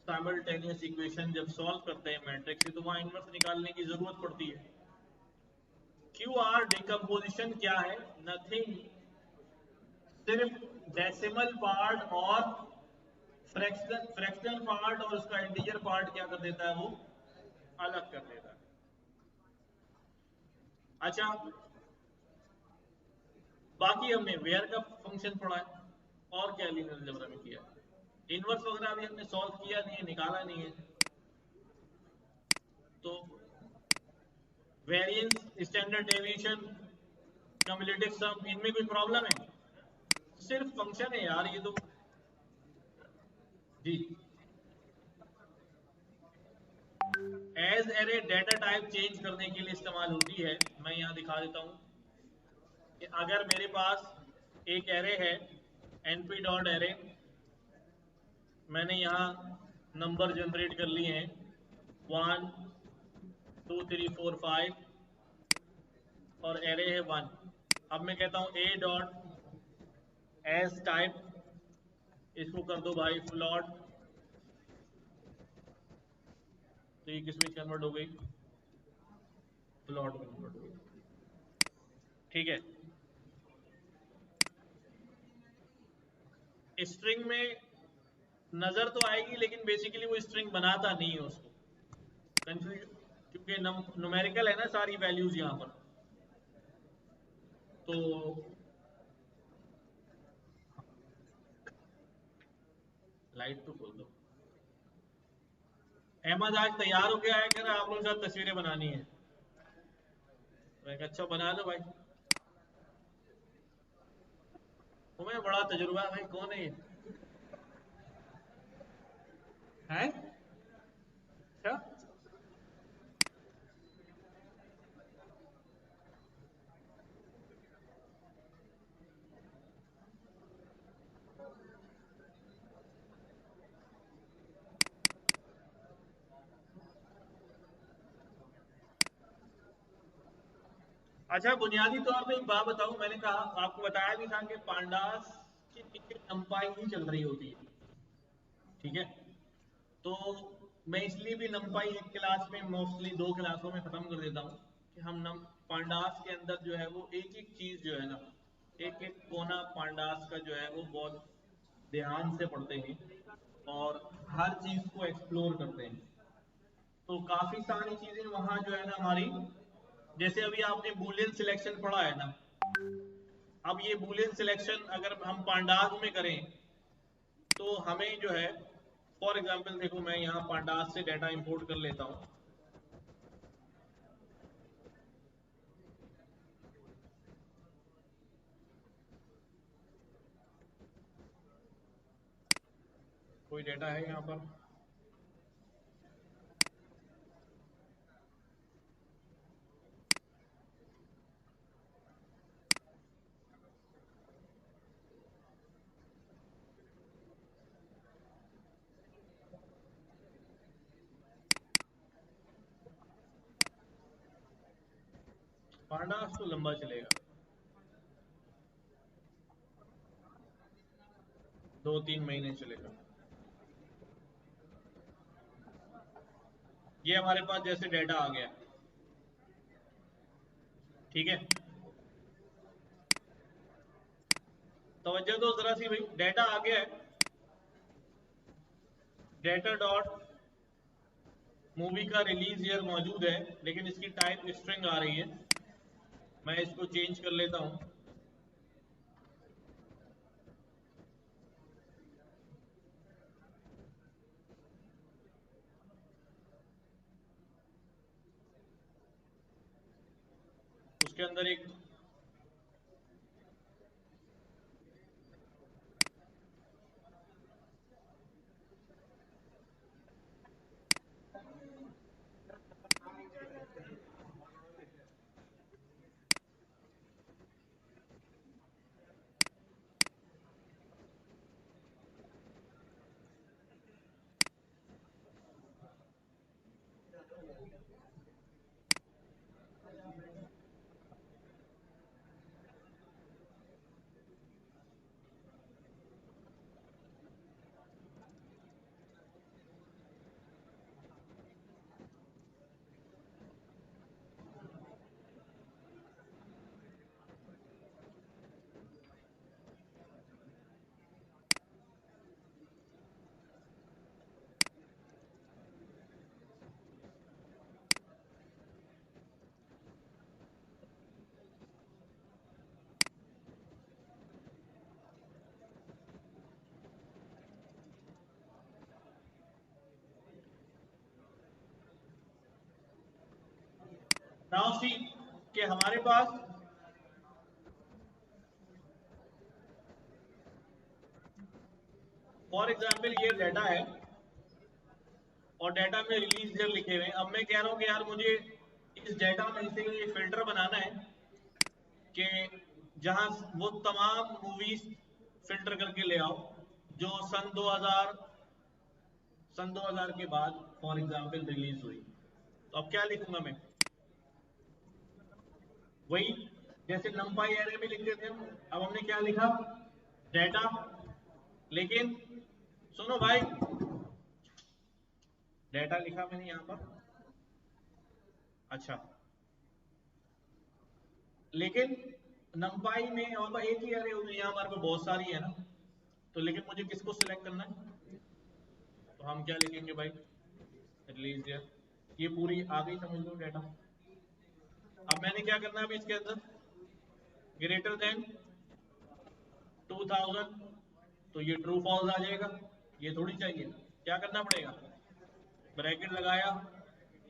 साइमल्टेनियस इक्वेशन जब सॉल्व करते हैं मैट्रिक्स से, तो वहां इनवर्स निकालने की जरूरत पड़ती है। क्यू आर डिकम्पोजिशन क्या है, नथिंग, सिर्फ डेसिमल पार्ट और फ्रैक्शनल पार्ट और उसका इंटीजर पार्ट क्या कर देता है, वो अलग कर देता है। अच्छा, बाकी हमने वेयर का फंक्शन पढ़ा है, और क्या लीनियर अलजेब्रा में किया है, इनवर्स वगैरह अभी हमने सॉल्व किया नहीं है, निकाला नहीं है। तो वेरिएंस, स्टैंडर्ड डेविएशन, क्यूमुलेटिव सम, इनमें कोई प्रॉब्लम है, सिर्फ फंक्शन है यार ये तो। जी, as array data type change करने के लिए इस्तेमाल होती है। मैं यहाँ दिखा देता हूँ कि अगर मेरे पास एक एरे है, np डॉट एरे, मैंने यहाँ नंबर जनरेट कर लिए हैं 1 2 3 4 5 और एरे है 1। अब मैं कहता हूँ a डॉट एस टाइप, इसको कर दो भाई फ्लॉट। तो ये किस में कन्वर्ट हो गई? फ्लॉट में कन्वर्ट हो गई। ठीक है, स्ट्रिंग में नजर तो आएगी लेकिन बेसिकली वो स्ट्रिंग बनाता नहीं है उसको, कंफ्यूज, क्योंकि न्यूमेरिकल है ना सारी वैल्यूज यहाँ पर। तो लाइट तो खोल दो। अहमद आज तैयार होके आया, कह रहा आप लोगों के साथ तस्वीरें बनानी है। मैं अच्छा बना लो भाई, तुम्हें बड़ा तजुर्बा है भाई। कौन है ये? है अच्छा। अच्छा, बुनियादी तौर पे एक बात बताऊं, मैंने कहा आपको बताया भी था कि पांडास के पीछे नंपाई ही चल रही होती है। ठीक है, तो मैं इसलिए भी नंपाई एक क्लास में, मोस्टली 2 क्लासों में खत्म कर देता हूँ कि हम नम पांडास के अंदर जो है वो एक एक चीज जो है ना, एक एक कोना पांडास का जो है वो बहुत ध्यान से पढ़ते हैं और हर चीज को एक्सप्लोर करते हैं। तो काफी सारी चीजें वहां जो है ना हमारी, जैसे अभी आपने बूलियन सिलेक्शन पढ़ा है ना, अब ये बूलियन सिलेक्शन अगर हम पांडास में करें तो हमें जो है, फॉर एग्जांपल देखो मैं यहाँ पांडास से डाटा इंपोर्ट कर लेता हूँ। कोई डाटा है यहाँ पर? पांडास तो लंबा चलेगा, 2-3 महीने चलेगा। ये हमारे पास जैसे डाटा आ गया, ठीक है, तवज्जो दो जरा सी भाई, डाटा आ गया है, डाटा डॉट मूवी का रिलीज ईयर मौजूद है लेकिन इसकी टाइप स्ट्रिंग आ रही है। मैं इसको चेंज कर लेता हूं। उसके अंदर एक नाउ सी कि हमारे पास फॉर एग्जांपल ये डाटा है और डाटा में रिलीज ईयर लिखे हुए हैं। अब मैं कह रहा हूं कि यार मुझे इस डाटा में से ये फिल्टर बनाना है कि जहां वो तमाम मूवीज फिल्टर करके ले आओ जो सन 2000 के बाद फॉर एग्जांपल रिलीज हुई। तो अब क्या लिखूंगा मैं, वही जैसे numpy एरे में लिखते थे हम, अब हमने क्या लिखा, डेटा। लेकिन सुनो भाई, डेटा लिखा मैंने यहां पर, अच्छा, लेकिन numpy में यहाँ पर एक ही एरे होगी, यहाँ हमारे पास बहुत सारी है ना, तो लेकिन मुझे किसको सिलेक्ट करना है, तो हम क्या लिखेंगे भाई, रिलीज ये पूरी आ गई, समझ लो डेटा। अब मैंने क्या करना है अभी इसके अंदर, ग्रेटर देन 2000, तो ये ट्रू फॉल्स आ जाएगा, ये थोड़ी चाहिए, क्या करना पड़ेगा, ब्रैकेट लगाया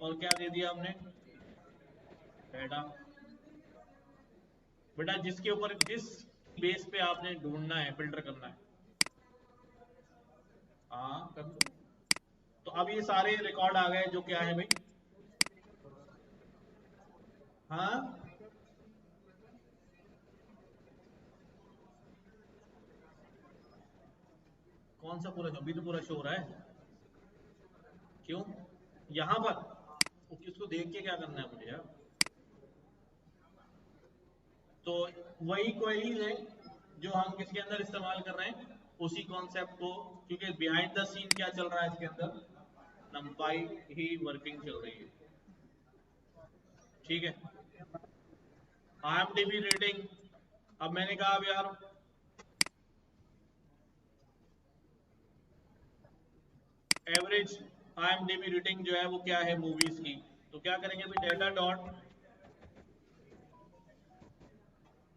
और क्या दे दिया हमने, डेटा। बेटा जिसके ऊपर, जिस बेस पे आपने ढूंढना है, फिल्टर करना है, हाँ कर दो। तो अब ये सारे रिकॉर्ड आ गए जो क्या है भाई, हाँ कौन सा पूरा, अभी तो पूरा शो हो रहा है, क्यों, यहां पर वो किसको देख के क्या करना है मुझे यार, तो वही क्वेरीज है जो हम किसके अंदर इस्तेमाल कर रहे हैं, उसी कॉन्सेप्ट को, क्योंकि बिहाइंड द सीन क्या चल रहा है इसके अंदर, नंपाई ही वर्किंग चल रही है, ठीक है। IMDb रेटिंग, अब मैंने कहा अब यार एवरेज IMDb रेटिंग जो है वो क्या है मूवीज की, तो क्या करेंगे अभी, data dot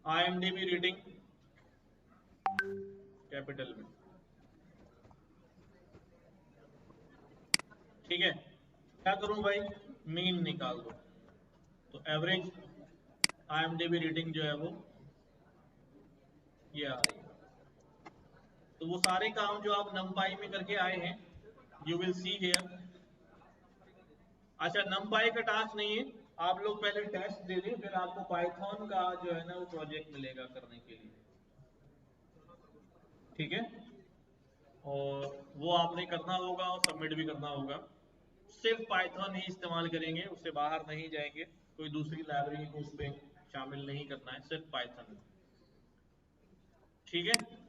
IMDb rating capital में, ठीक है। क्या करूं भाई, मीन निकाल दो, तो एवरेज IMDb रेटिंग जो है वो ये आ रही है। तो वो सारे काम जो आप नमपाई में करके आए हैं, यू विल सी हियर। अच्छा नमपाई का टास्क नहीं है, आप लोग पहले टेस्ट दे दें, फिर आपको पाइथन का जो है ना वो प्रोजेक्ट मिलेगा करने के लिए, ठीक है। और वो आपने करना होगा और सबमिट भी करना होगा, सिर्फ पाइथन ही इस्तेमाल करेंगे, उससे बाहर नहीं जाएंगे, कोई दूसरी लाइब्रेरी को उस पर शामिल नहीं करना है, सिर्फ पाइथन, ठीक है।